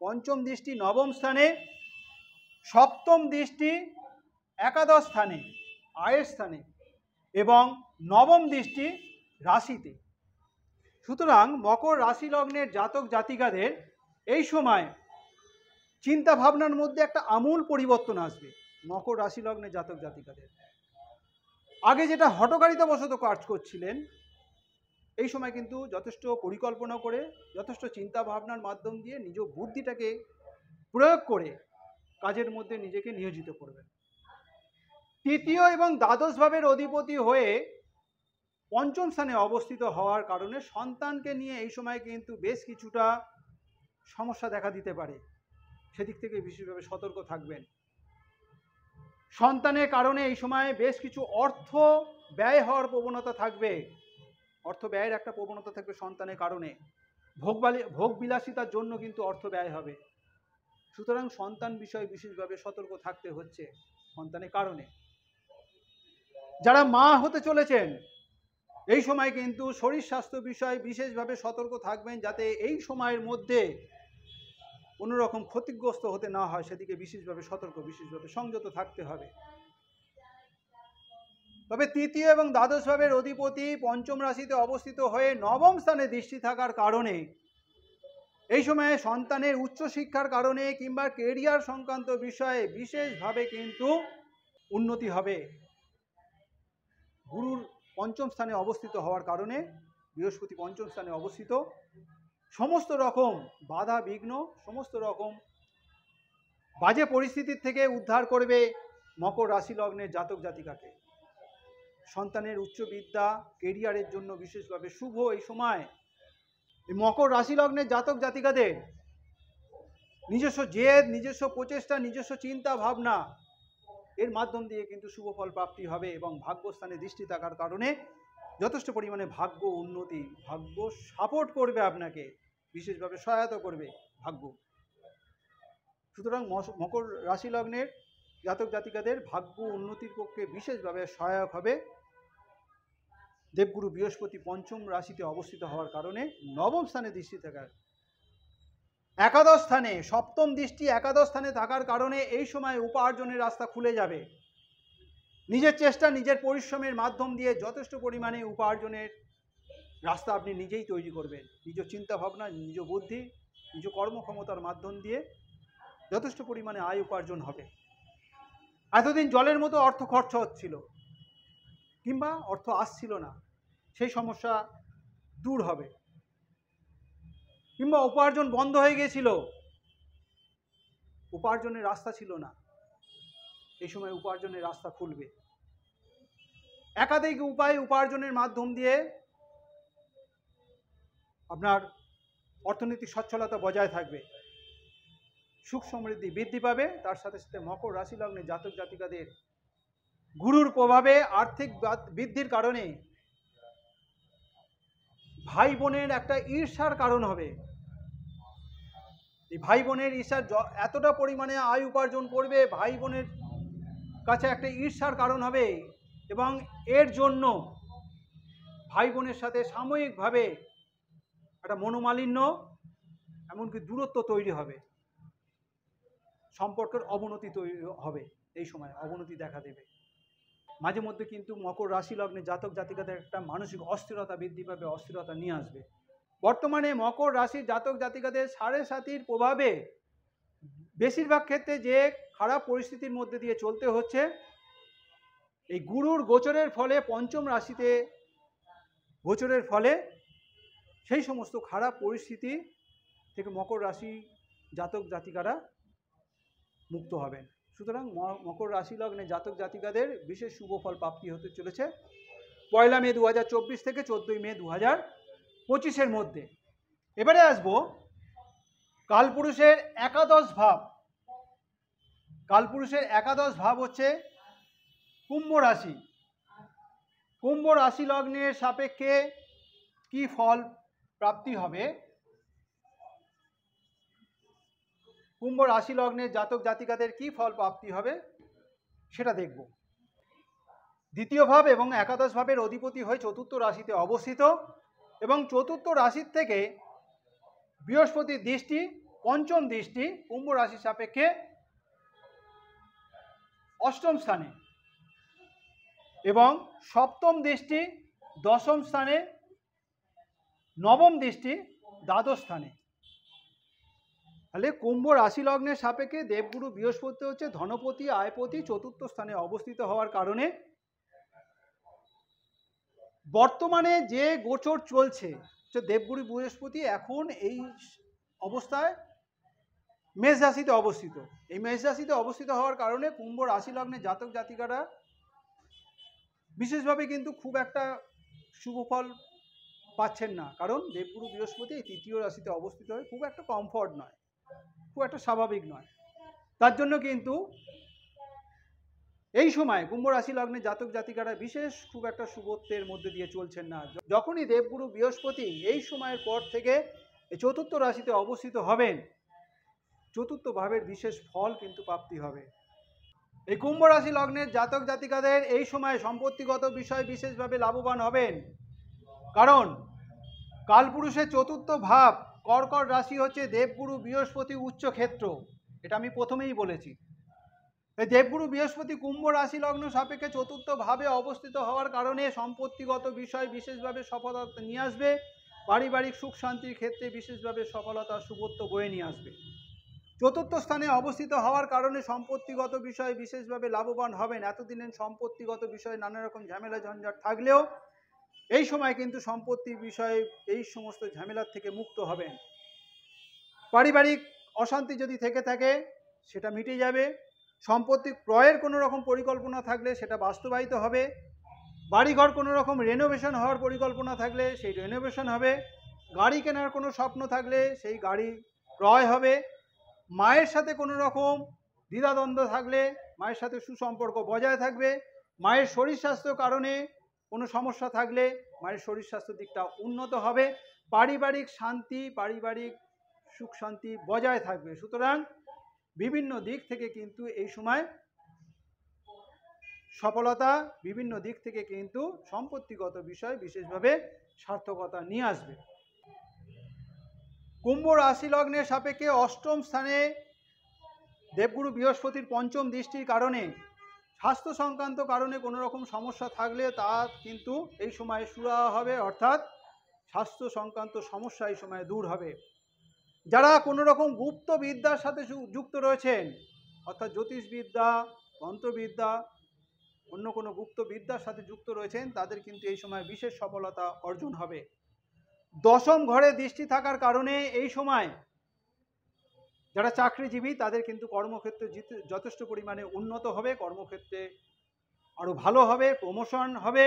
পঞ্চম দৃষ্টি নবম স্থানে, সপ্তম দৃষ্টি একাদশ স্থানে আয়ের স্থানে এবং নবম দৃষ্টি রাশিতে। সুতরাং মকর রাশি লগ্নের জাতক জাতিকাদের এই সময় চিন্তা ভাবনার মধ্যে একটা আমূল পরিবর্তন আসবে। মকর রাশি লগ্নের জাতক জাতিকাদের আগে যেটা হঠকারিতাবশত কাজ করছিলেন, এই সময় কিন্তু যথেষ্ট পরিকল্পনা করে, যথেষ্ট চিন্তা ভাবনার মাধ্যম দিয়ে নিজ বুদ্ধিটাকে প্রয়োগ করে কাজের মধ্যে নিজেকে নিয়োজিত করবেন। তৃতীয় এবং দ্বাদশ ভাবের অধিপতি হয়ে পঞ্চম স্থানে অবস্থিত হওয়ার কারণে সন্তানকে নিয়ে এই সময় কিন্তু বেশ কিছুটা সমস্যা দেখা দিতে পারে, সেদিক থেকে বিশেষভাবে সতর্ক থাকবেন। সন্তানের কারণে এই সময় বেশ কিছু অর্থ ব্যয় হওয়ার প্রবণতা থাকবে, অর্থ ব্যয়ের একটা প্রবণতা থাকবে সন্তানের কারণে। ভোগ বিলাসিতার জন্য কিন্তু অর্থ ব্যয় হবে। সুতরাং সন্তান বিষয়ে বিশেষভাবে সতর্ক থাকতে হচ্ছে সন্তানের কারণে। যারা মা হতে চলেছেন এই সময় কিন্তু শরীর স্বাস্থ্য বিষয়ে বিশেষভাবে সতর্ক থাকবেন, যাতে এই সময়ের মধ্যে কোনো রকম ক্ষতিগ্রস্ত হতে না হয়, সেদিকে বিশেষভাবে সতর্ক, বিশেষভাবে সংযত থাকতে হবে। তবে তৃতীয় এবং দ্বাদশ ভাবের অধিপতি পঞ্চম রাশিতে অবস্থিত হয়ে নবম স্থানে দৃষ্টি থাকার কারণে এই সময়ে সন্তানের উচ্চশিক্ষার কারণে কিংবা কেরিয়ার সংক্রান্ত বিষয়ে বিশেষভাবে কিন্তু উন্নতি হবে। গুরুর পঞ্চম স্থানে অবস্থিত হওয়ার কারণে, বৃহস্পতি পঞ্চম স্থানে অবস্থিত, সমস্ত রকম বাধা বিঘ্ন, সমস্ত রকম বাজে পরিস্থিতির থেকে উদ্ধার করবে মকর রাশি লগ্নের জাতক জাতিকাকে। সন্তানের উচ্চ বিদ্যা, কেরিয়ারের জন্য বিশেষভাবে শুভ এই সময়। এই মকর রাশি লগ্নের জাতক জাতিকাদের নিজস্ব জেদ, নিজস্ব প্রচেষ্টা, নিজস্ব চিন্তা ভাবনা এর মাধ্যম দিয়ে কিন্তু শুভ ফল প্রাপ্তি হবে এবং ভাগ্যস্থানে দৃষ্টি থাকার কারণে যথেষ্ট পরিমাণে ভাগ্য উন্নতি, ভাগ্য সাপোর্ট করবে, আপনাকে বিশেষভাবে সহায়তা করবে ভাগ্য। সুতরাং মকর রাশি লগ্নের জাতক জাতিকাদের ভাগ্য উন্নতির পক্ষে বিশেষভাবে সহায়ক হবে দেবগুরু বৃহস্পতি পঞ্চম রাশিতে অবস্থিত হওয়ার কারণে নবম স্থানে দৃষ্টি থাকার, একাদশ স্থানে, সপ্তম দৃষ্টি একাদশ স্থানে থাকার কারণে এই সময় উপার্জনের রাস্তা খুলে যাবে। নিজের চেষ্টা নিজের পরিশ্রমের মাধ্যম দিয়ে যথেষ্ট পরিমাণে উপার্জনের রাস্তা আপনি নিজেই তৈরি করবেন। নিজ চিন্তা ভাবনা, নিজ বুদ্ধি, নিজ কর্মক্ষমতার মাধ্যম দিয়ে যথেষ্ট পরিমাণে আয় উপার্জন হবে। এতদিন জলের মতো অর্থ খরচ হচ্ছিল কিংবা অর্থ আসছিল না, সেই সমস্যা দূর হবে। কিংবা উপার্জন বন্ধ হয়ে গিয়েছিল, উপার্জনের রাস্তা ছিল না, এই সময় উপার্জনের রাস্তা খুলবে। একাধিক উপায় উপার্জনের মাধ্যম দিয়ে আপনার অর্থনৈতিক সচ্ছলতা বজায় থাকবে, সুখ সমৃদ্ধি বৃদ্ধি পাবে। তার সাথে সাথে মকর রাশি লগ্নে জাতক জাতিকাদের গুরুর প্রভাবে আর্থিক বৃদ্ধির কারণে ভাই বোনের একটা ঈর্ষার কারণ হবে। এই ভাই বোনের ঈর্ষার এতটা পরিমাণে আয় উপার্জন করবে, ভাই বোনের কাছে একটা ঈর্ষার কারণ হবে, এবং এর জন্য ভাই বোনের সাথে সাময়িকভাবে একটা মনোমালিন্য, এমনকি দূরত্ব তৈরি হবে, সম্পর্কের অবনতি তৈরি হবে। এই সময় অবনতি দেখা দেবে। মাঝে মধ্যে কিন্তু মকর রাশি লগ্নে জাতক জাতিকাদের একটা মানসিক অস্থিরতা বৃদ্ধি পাবে, অস্থিরতা নিয়ে আসবে। বর্তমানে মকর রাশির জাতক জাতিকাদের সাড়ে সাতির প্রভাবে বেশিরভাগ ক্ষেত্রে যে খারাপ পরিস্থিতির মধ্যে দিয়ে চলতে হচ্ছে, এই গুরুর গোচরের ফলে, পঞ্চম রাশিতে গোচরের ফলে সেই সমস্ত খারাপ পরিস্থিতি থেকে মকর রাশি জাতক জাতিকারা মুক্ত হবেন। সুতরাং মকর রাশি লগ্নে জাতক জাতিকাদের বিশেষ শুভ ফল প্রাপ্তি হতে চলেছে 1 মে 2024 থেকে 14 মে 2025-এর মধ্যে। এবারে আসবো কালপুরুষের একাদশ ভাব। কালপুরুষের একাদশ ভাব হচ্ছে কুম্ভ রাশি। কুম্ভ রাশি লগ্নের সাপেক্ষে কি ফল প্রাপ্তি হবে, কুম্ভ রাশি লগ্নের জাতক জাতিকাদের কি ফল প্রাপ্তি হবে সেটা দেখব। দ্বিতীয় ভাব এবং একাদশ ভাবের অধিপতি হয়ে চতুর্থ রাশিতে অবস্থিত, এবং চতুর্থ রাশির থেকে বৃহস্পতির দৃষ্টি, পঞ্চম দৃষ্টি কুম্ভ রাশির সাপেক্ষে অষ্টম স্থানে, এবং সপ্তম দৃষ্টি দশম স্থানে, নবম দৃষ্টি দ্বাদশ স্থানে। তাহলে কুম্ভ রাশি লগ্নের সাপেক্ষে দেবগুরু বৃহস্পতি হচ্ছে ধনপতি, আয়পতি, চতুর্থ স্থানে অবস্থিত হওয়ার কারণে বর্তমানে যে গোচর চলছে, দেবগুরু বৃহস্পতি এখন এই অবস্থায় মেষ রাশিতে অবস্থিত। এই মেষ রাশিতে অবস্থিত হওয়ার কারণে কুম্ভ রাশি লগ্নে জাতক জাতিকারা বিশেষভাবে কিন্তু খুব একটা শুভ ফল পাচ্ছেন না, কারণ দেবগুরু বৃহস্পতি এই তৃতীয় রাশিতে অবস্থিত হয়ে খুব একটা কমফর্ট নয়, খুব একটা স্বাভাবিক নয়। তার জন্য কিন্তু এই সময় কুম্ভ রাশি লগ্নে জাতক জাতিকারা বিশেষ খুব একটা শুভত্বের মধ্যে দিয়ে চলছেন না। যখনই দেবগুরু বৃহস্পতি এই সময়ের পর থেকে চতুর্থ রাশিতে অবস্থিত হবেন, চতুর্থ ভাবের বিশেষ ফল কিন্তু প্রাপ্তি হবে। এই কুম্ভ রাশি লগ্নের জাতক জাতিকাদের এই সময় সম্পত্তিগত বিষয় বিশেষভাবে লাভবান হবেন, কারণ কালপুরুষের চতুর্থ ভাব কর্কট রাশি হচ্ছে দেবগুরু বৃহস্পতি উচ্চ ক্ষেত্র। এটা আমি প্রথমেই বলেছি। এই দেবগুরু বৃহস্পতি কুম্ভ রাশি লগ্ন সাপেক্ষে চতুর্থ ভাবে অবস্থিত হওয়ার কারণে সম্পত্তিগত বিষয় বিশেষভাবে সফলতা নিয়ে আসবে, পারিবারিক সুখ শান্তির ক্ষেত্রে বিশেষভাবে সফলতা শুভত্ব বয়ে নিয়ে আসবে। চতুর্থ স্থানে অবস্থিত হওয়ার কারণে সম্পত্তিগত বিষয়ে বিশেষভাবে লাভবান হবেন। এতদিনের সম্পত্তিগত বিষয়ে নানা রকম ঝামেলা ঝঞ্ঝাট থাকলেও এই সময় কিন্তু সম্পত্তির বিষয়ে এই সমস্ত ঝামেলার থেকে মুক্ত হবেন। পারিবারিক অশান্তি যদি থেকে থাকে সেটা মিটে যাবে। সম্পত্তি ক্রয়ের কোনো রকম পরিকল্পনা থাকলে সেটা বাস্তবায়িত হবে। বাড়িঘর কোনো রকম রেনোভেশন হওয়ার পরিকল্পনা থাকলে সেই রেনোভেশন হবে। গাড়ি কেনার কোনো স্বপ্ন থাকলে সেই গাড়ি ক্রয় হবে। মায়ের সাথে কোনো রকম দ্বিধাদ্বন্দ্ব থাকলে মায়ের সাথে সুসম্পর্ক বজায় থাকবে। মায়ের শরীর স্বাস্থ্যের কারণে কোনো সমস্যা থাকলে মায়ের শরীর স্বাস্থ্যের দিকটা উন্নত হবে। পারিবারিক শান্তি, পারিবারিক সুখ শান্তি বজায় থাকবে। সুতরাং বিভিন্ন দিক থেকে কিন্তু এই সময় সফলতা, বিভিন্ন দিক থেকে কিন্তু সম্পত্তিগত বিষয় বিশেষভাবে সার্থকতা নিয়ে আসবে। কুম্ভ রাশি লগ্নের সাপেক্ষে অষ্টম স্থানে দেবগুরু বৃহস্পতির পঞ্চম দৃষ্টির কারণে স্বাস্থ্য সংক্রান্ত কারণে কোনো রকম সমস্যা থাকলে তা কিন্তু এই সময় সুরাহা হবে, অর্থাৎ স্বাস্থ্য সংক্রান্ত সমস্যা এই সময় দূর হবে। যারা কোনো রকম গুপ্ত বিদ্যার সাথে যুক্ত রয়েছেন, অর্থাৎ জ্যোতিষবিদ্যা, তন্ত্রবিদ্যা, অন্য কোনো গুপ্ত বিদ্যার সাথে যুক্ত রয়েছেন, তাদের কিন্তু এই সময় বিশেষ সফলতা অর্জন হবে। দশম ঘরে দৃষ্টি থাকার কারণে এই সময় যারা চাকরিজীবী তাদের কিন্তু কর্মক্ষেত্রে যথেষ্ট পরিমাণে উন্নত হবে, কর্মক্ষেত্রে আরও ভালো হবে, প্রমোশন হবে।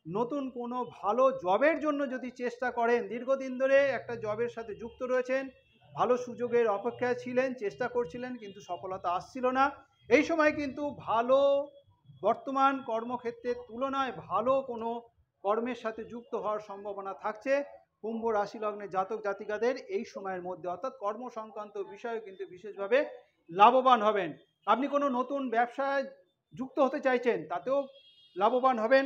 নতুন কোনো ভালো জবের জন্য যদি চেষ্টা করেন, দীর্ঘদিন ধরে একটা জবের সাথে যুক্ত রয়েছেন, ভালো সুযোগের অপেক্ষায় ছিলেন, চেষ্টা করছিলেন কিন্তু সফলতা আসছিল না, এই সময় কিন্তু ভালো বর্তমান কর্মক্ষেত্রের তুলনায় ভালো কোনো কর্মের সাথে যুক্ত হওয়ার সম্ভাবনা থাকছে কুম্ভ রাশি লগ্নে জাতক জাতিকাদের এই সময়ের মধ্যে, অর্থাৎ কর্ম সংক্রান্ত বিষয়ে কিন্তু বিশেষভাবে লাভবান হবেন। আপনি কোনো নতুন ব্যবসায় যুক্ত হতে চাইছেন, তাতেও লাভবান হবেন।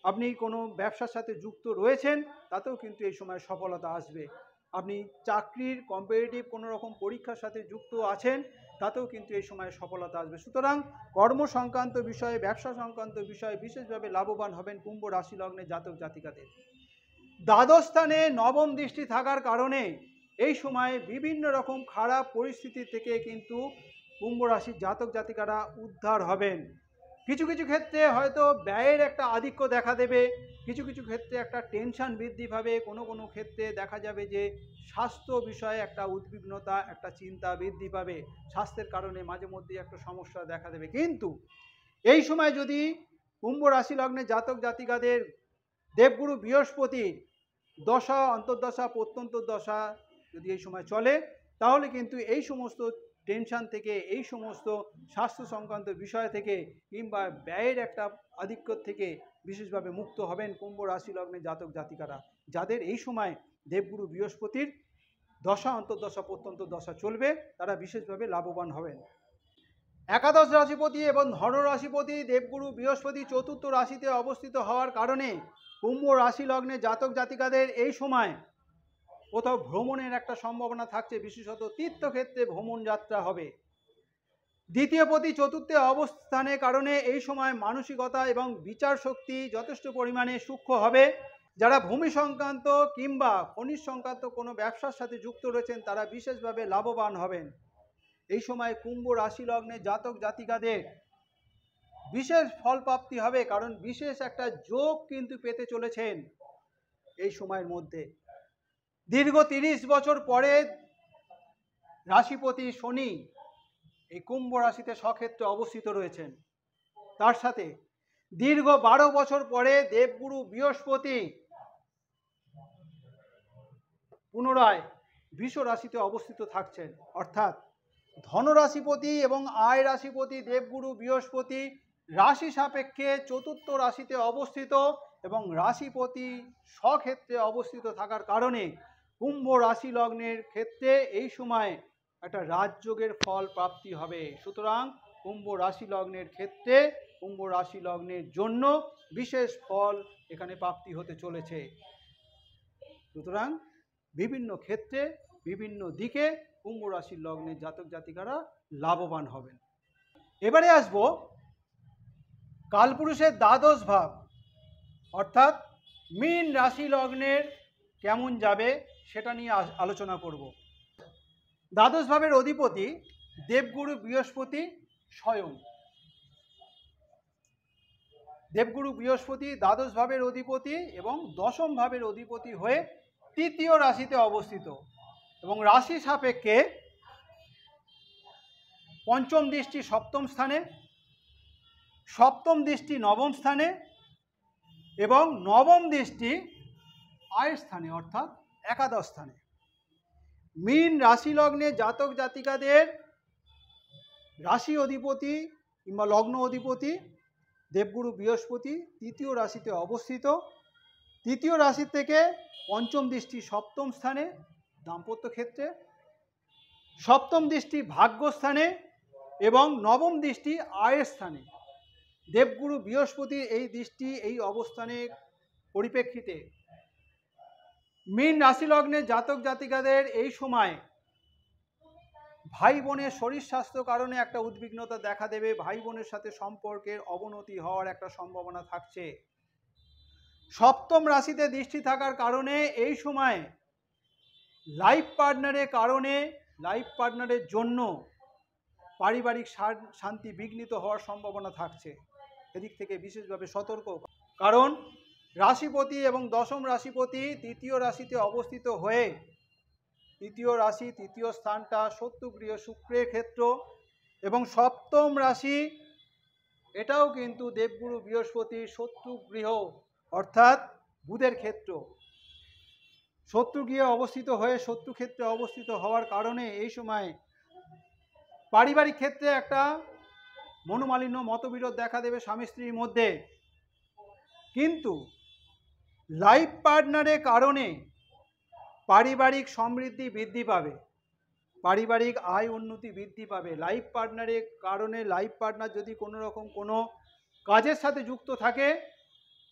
আপনি কোনো ব্যবসার সাথে যুক্ত রয়েছেন, তাতেও কিন্তু এই সময় সফলতা আসবে। আপনি চাকরির কম্পিটিটিভ কোনো রকম পরীক্ষার সাথে যুক্ত আছেন, তাতেও কিন্তু এই সময় সফলতা আসবে। সুতরাং কর্ম সংক্রান্ত বিষয়ে, ব্যবসা সংক্রান্ত বিষয়ে বিশেষভাবে লাভবান হবেন কুম্ভ রাশি লগ্নে জাতক জাতিকাদের। দ্বাদশ স্থানে নবম দৃষ্টি থাকার কারণে এই সময় বিভিন্ন রকম খারাপ পরিস্থিতি থেকে কিন্তু কুম্ভ রাশির জাতক জাতিকারা উদ্ধার হবেন। কিছু কিছু ক্ষেত্রে হয়তো ব্যয়ের একটা আধিক্য দেখা দেবে, কিছু কিছু ক্ষেত্রে একটা টেনশন বৃদ্ধি পাবে, কোনো কোনো ক্ষেত্রে দেখা যাবে যে স্বাস্থ্য বিষয়ে একটা উদ্বিগ্নতা, একটা চিন্তা বৃদ্ধি পাবে, স্বাস্থ্যের কারণে মাঝে মধ্যে একটা সমস্যা দেখা দেবে। কিন্তু এই সময় যদি কুম্ভ রাশি লগ্নে জাতক জাতিকাদের দেবগুরু বৃহস্পতির দশা, অন্তর্দশা, প্রত্যন্ত দশা যদি এই সময় চলে, তাহলে কিন্তু এই সমস্ত টেনশন থেকে, এই সমস্ত স্বাস্থ্য সংক্রান্ত বিষয় থেকে কিংবা ব্যয়ের একটা আধিক্য থেকে বিশেষভাবে মুক্ত হবেন কুম্ভ রাশি লগ্নে জাতক জাতিকারা, যাদের এই সময় দেবগুরু বৃহস্পতির দশা, অন্তর্দশা, প্রত্যন্ত দশা চলবে, তারা বিশেষভাবে লাভবান হবেন। একাদশ রাশিপতি এবং ধন রাশিপতি দেবগুরু বৃহস্পতি চতুর্থ রাশিতে অবস্থিত হওয়ার কারণে কুম্ভ রাশি লগ্নে জাতক জাতিকাদের এই সময় কোথাও ভ্রমণের একটা সম্ভাবনা থাকছে, বিশেষত তীর্থক্ষেত্রে ভ্রমণ যাত্রা হবে। দ্বিতীয় পতি চতুর্থে অবস্থানের কারণে এই সময় মানসিকতা এবং বিচার শক্তি যথেষ্ট পরিমাণে সূক্ষ্ম হবে। যারা ভূমি সংক্রান্ত কিংবা খনিজ সংক্রান্ত কোনো ব্যবসার সাথে যুক্ত রয়েছেন, তারা বিশেষভাবে লাভবান হবেন। এই সময় কুম্ভ রাশি লগ্নে জাতক জাতিকাদের বিশেষ ফল প্রাপ্তি হবে, কারণ বিশেষ একটা যোগ কিন্তু পেতে চলেছেন এই সময়ের মধ্যে। দীর্ঘ 30 বছর পরে রাশিপতি শনি এই কুম্ভ রাশিতে স্বক্ষেত্রে অবস্থিত রয়েছেন। তার সাথে দীর্ঘ 12 বছর পরে দেবগুরু বৃহস্পতি পুনরায় বৃষ রাশিতে অবস্থিত থাকছেন, অর্থাৎ ধনরাশিপতি এবং আয় রাশিপতি দেবগুরু বৃহস্পতি রাশি সাপেক্ষে চতুর্থ রাশিতে অবস্থিত এবং রাশিপতি স্বক্ষেত্রে অবস্থিত থাকার কারণে কুম্ভ রাশি লগ্নের ক্ষেত্রে এই সময় একটা রাজযোগের ফল প্রাপ্তি হবে। সুতরাং কুম্ভ রাশি লগ্নের ক্ষেত্রে, কুম্ভ রাশি লগ্নের জন্য বিশেষ ফল এখানে প্রাপ্তি হতে চলেছে। সুতরাং বিভিন্ন ক্ষেত্রে, বিভিন্ন দিকে কুম্ভ রাশির লগ্নের জাতক জাতিকারা লাভবান হবেন। এবারে আসবো কালপুরুষের দ্বাদশ ভাব, অর্থাৎ মীন রাশি লগ্নের কেমন যাবে সেটা নিয়ে আলোচনা করব। দ্বাদশ ভাবের অধিপতি দেবগুরু বৃহস্পতি স্বয়ং। দেবগুরু বৃহস্পতি দ্বাদশ ভাবের অধিপতি এবং দশম ভাবের অধিপতি হয়ে তৃতীয় রাশিতে অবস্থিত এবং রাশি সাপেক্ষে পঞ্চম দৃষ্টি সপ্তম স্থানে, সপ্তম দৃষ্টি নবম স্থানে এবং নবম দৃষ্টি আয়ের স্থানে, অর্থাৎ একাদশ স্থানে। মীন রাশি লগ্নে জাতক জাতিকাদের রাশি অধিপতি কিংবা লগ্ন অধিপতি দেবগুরু বৃহস্পতি তৃতীয় রাশিতে অবস্থিত। তৃতীয় রাশি থেকে পঞ্চম দৃষ্টি সপ্তম স্থানে দাম্পত্য ক্ষেত্রে, সপ্তম দৃষ্টি ভাগ্যস্থানে এবং নবম দৃষ্টি আয়ের স্থানে। দেবগুরু বৃহস্পতির এই দৃষ্টি, এই অবস্থানের পরিপ্রেক্ষিতে মীন রাশি লগ্নে জাতক জাতিকাদের এই সময় ভাই বোনের শরীর স্বাস্থ্য কারণে একটা উদ্বিগ্নতা দেখা দেবে, ভাই বোনের সাথে সম্পর্কের অবনতি হওয়ার একটা সম্ভাবনা থাকছে। সপ্তম রাশিতে দৃষ্টি থাকার কারণে এই সময় লাইফ পার্টনারের জন্য পারিবারিক শান্তি বিঘ্নিত হওয়ার সম্ভাবনা থাকছে। এদিক থেকে বিশেষভাবে সতর্ক, কারণ রাশিপতি এবং দশম রাশিপতি তৃতীয় রাশিতে অবস্থিত হয়ে, তৃতীয় স্থানটা শত্রুগৃহ শুক্রের ক্ষেত্র, এবং সপ্তম রাশি এটাও কিন্তু দেবগুরু বৃহস্পতির শত্রুগৃহ অর্থাৎ বুধের ক্ষেত্র। শত্রুগৃহে অবস্থিত হয়ে শত্রুক্ষেত্রে অবস্থিত হওয়ার কারণে এই সময় পারিবারিক ক্ষেত্রে একটা মনোমালিন্য, মতবিরোধ দেখা দেবে স্বামী স্ত্রীর মধ্যে। কিন্তু লাইফ পার্টনারের কারণে পারিবারিক সমৃদ্ধি বৃদ্ধি পাবে, পারিবারিক আয় উন্নতি বৃদ্ধি পাবে। লাইফ পার্টনারের কারণে লাইফ পার্টনার যদি কোনো রকম কোনো কাজের সাথে যুক্ত থাকে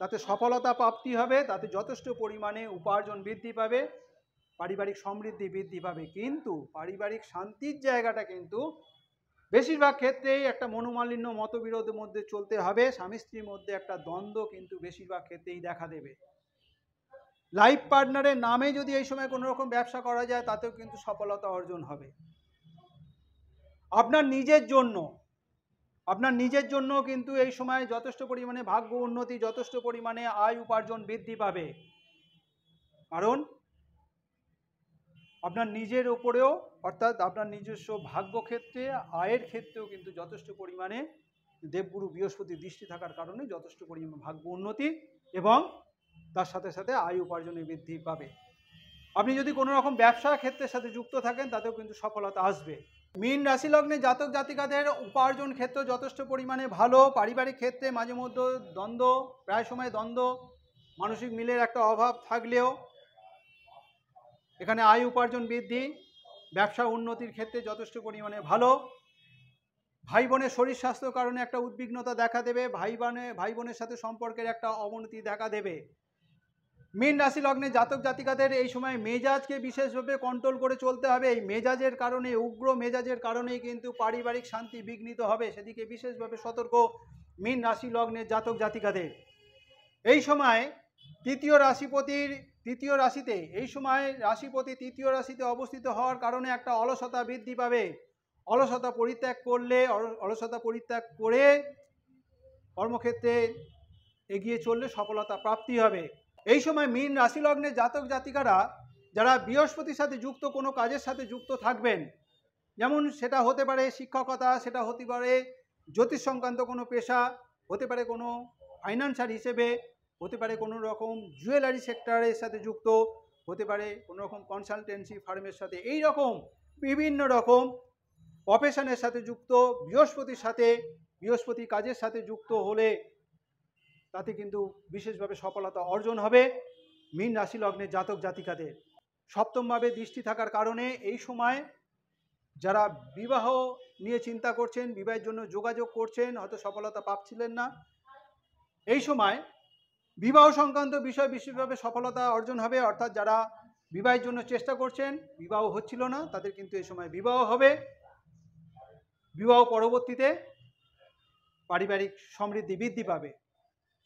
তাতে সফলতা প্রাপ্তি হবে, তাতে যথেষ্ট পরিমাণে উপার্জন বৃদ্ধি পাবে, পারিবারিক সমৃদ্ধি বৃদ্ধি পাবে। কিন্তু পারিবারিক শান্তির জায়গাটা কিন্তু বেশিরভাগ ক্ষেত্রেই একটা মনোমালিন্য, মতবিরোধের মধ্যে চলতে হবে। স্বামী স্ত্রীর মধ্যে একটা দ্বন্দ্ব কিন্তু বেশিরভাগ ক্ষেত্রেই দেখা দেবে। লাইফ পার্টনারের নামে যদি এই সময় কোনো রকম ব্যবসা করা যায় তাতেও কিন্তু সফলতা অর্জন হবে। আপনার নিজের জন্য কিন্তু এই সময় যথেষ্ট পরিমাণে ভাগ্য উন্নতি, যথেষ্ট পরিমাণে আয় উপার্জন বৃদ্ধি পাবে। কারণ আপনার নিজের উপরেও, অর্থাৎ আপনার নিজস্ব ভাগ্য ক্ষেত্রে, আয়ের ক্ষেত্রেও কিন্তু যথেষ্ট পরিমাণে দেবগুরু বৃহস্পতি দৃষ্টি থাকার কারণে যথেষ্ট পরিমাণে ভাগ্য উন্নতি এবং তার সাথে সাথে আয় উপার্জনে বৃদ্ধি পাবে। আপনি যদি কোনো রকম ব্যবসা ক্ষেত্রের সাথে যুক্ত থাকেন তাতেও কিন্তু সফলতা আসবে। মীন রাশি লগ্নে জাতক জাতিকাদের উপার্জন ক্ষেত্র যথেষ্ট পরিমাণে ভালো। পারিবারিক ক্ষেত্রে মাঝে মধ্যে দ্বন্দ্ব, প্রায় সময় দ্বন্দ্ব, মানসিক মিলের একটা অভাব থাকলেও এখানে আয় উপার্জন বৃদ্ধি, ব্যবসা উন্নতির ক্ষেত্রে যথেষ্ট পরিমাণে ভালো। ভাই বোনের শরীর স্বাস্থ্যের কারণে একটা উদ্বিগ্নতা দেখা দেবে, ভাই বোনের সাথে সম্পর্কের একটা অবনতি দেখা দেবে। মীন রাশি লগ্নে জাতক জাতিকাদের এই সময় মেজাজকে বিশেষভাবে কন্ট্রোল করে চলতে হবে। এই মেজাজের কারণে, উগ্র মেজাজের কারণেই কিন্তু পারিবারিক শান্তি বিঘ্নিত হবে, সেদিকে বিশেষভাবে সতর্ক মীন রাশি লগ্নের জাতক জাতিকাদের। এই সময় রাশিপতি তৃতীয় রাশিতে অবস্থিত হওয়ার কারণে একটা অলসতা বৃদ্ধি পাবে। অলসতা পরিত্যাগ করে কর্মক্ষেত্রে এগিয়ে চললে সফলতা প্রাপ্তি হবে। এই সময় মীন রাশি লগ্নের জাতক জাতিকারা যারা বৃহস্পতির সাথে যুক্ত কোনো কাজের সাথে যুক্ত থাকবেন, যেমন সেটা হতে পারে শিক্ষকতা, সেটা হতে পারে জ্যোতিষ সংক্রান্ত কোনো পেশা, হতে পারে কোনো ফাইন্যান্সার হিসেবে, হতে পারে কোনো রকম জুয়েলারি সেক্টরের সাথে যুক্ত, হতে পারে কোনো রকম কনসালটেন্সি ফার্মের সাথে, এই রকম বিভিন্ন রকম প্রফেশনের সাথে যুক্ত, বৃহস্পতি কাজের সাথে যুক্ত হলে তাতে কিন্তু বিশেষভাবে সফলতা অর্জন হবে মীন রাশি লগ্নের জাতক জাতিকাদের। সপ্তমভাবে দৃষ্টি থাকার কারণে এই সময় যারা বিবাহ নিয়ে চিন্তা করছেন, বিবাহের জন্য যোগাযোগ করছেন, হয়তো সফলতা পাচ্ছিলেন না, এই সময় বিবাহ সংক্রান্ত বিষয় বিশেষভাবে সফলতা অর্জন হবে। অর্থাৎ যারা বিবাহের জন্য চেষ্টা করছেন, বিবাহ হচ্ছিল না, তাদের কিন্তু এই সময় বিবাহ হবে। বিবাহ পরবর্তীতে পারিবারিক সমৃদ্ধি বৃদ্ধি পাবে।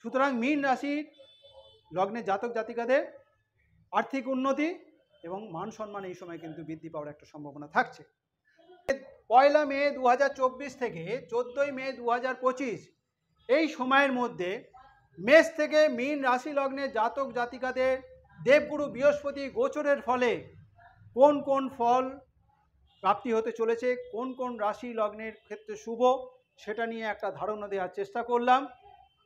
সুতরাং মীন রাশির লগ্নে জাতক জাতিকাদের আর্থিক উন্নতি এবং মান সম্মান এই সময় কিন্তু বৃদ্ধি পাওয়ার একটা সম্ভাবনা থাকছে। 1 মে 2024 থেকে 14 মে 2025 এই সময়ের মধ্যে মেষ থেকে মীন রাশি লগ্নে জাতক জাতিকাদের দেবগুরু বৃহস্পতি গোচরের ফলে কোন কোন ফল প্রাপ্তি হতে চলেছে, কোন কোন রাশি লগ্নের ক্ষেত্রে শুভ, সেটা নিয়ে একটা ধারণা দেওয়ার চেষ্টা করলাম।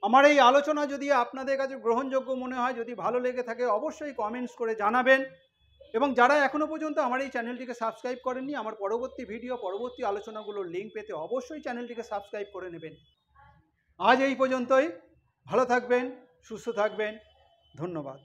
আমার এই আলোচনা যদি আপনাদের কাছে গ্রহণযোগ্য মনে হয়, যদি ভালো লেগে থাকে, অবশ্যই কমেন্টস করে জানাবেন। এবং যারা এখনও পর্যন্ত আমার এই চ্যানেলটিকে সাবস্ক্রাইব করেননি, আমার পরবর্তী ভিডিও, পরবর্তী আলোচনাগুলোর লিঙ্ক পেতে অবশ্যই চ্যানেলটিকে সাবস্ক্রাইব করে নেবেন। আজ এই পর্যন্তই। ভালো থাকবেন, সুস্থ থাকবেন। ধন্যবাদ।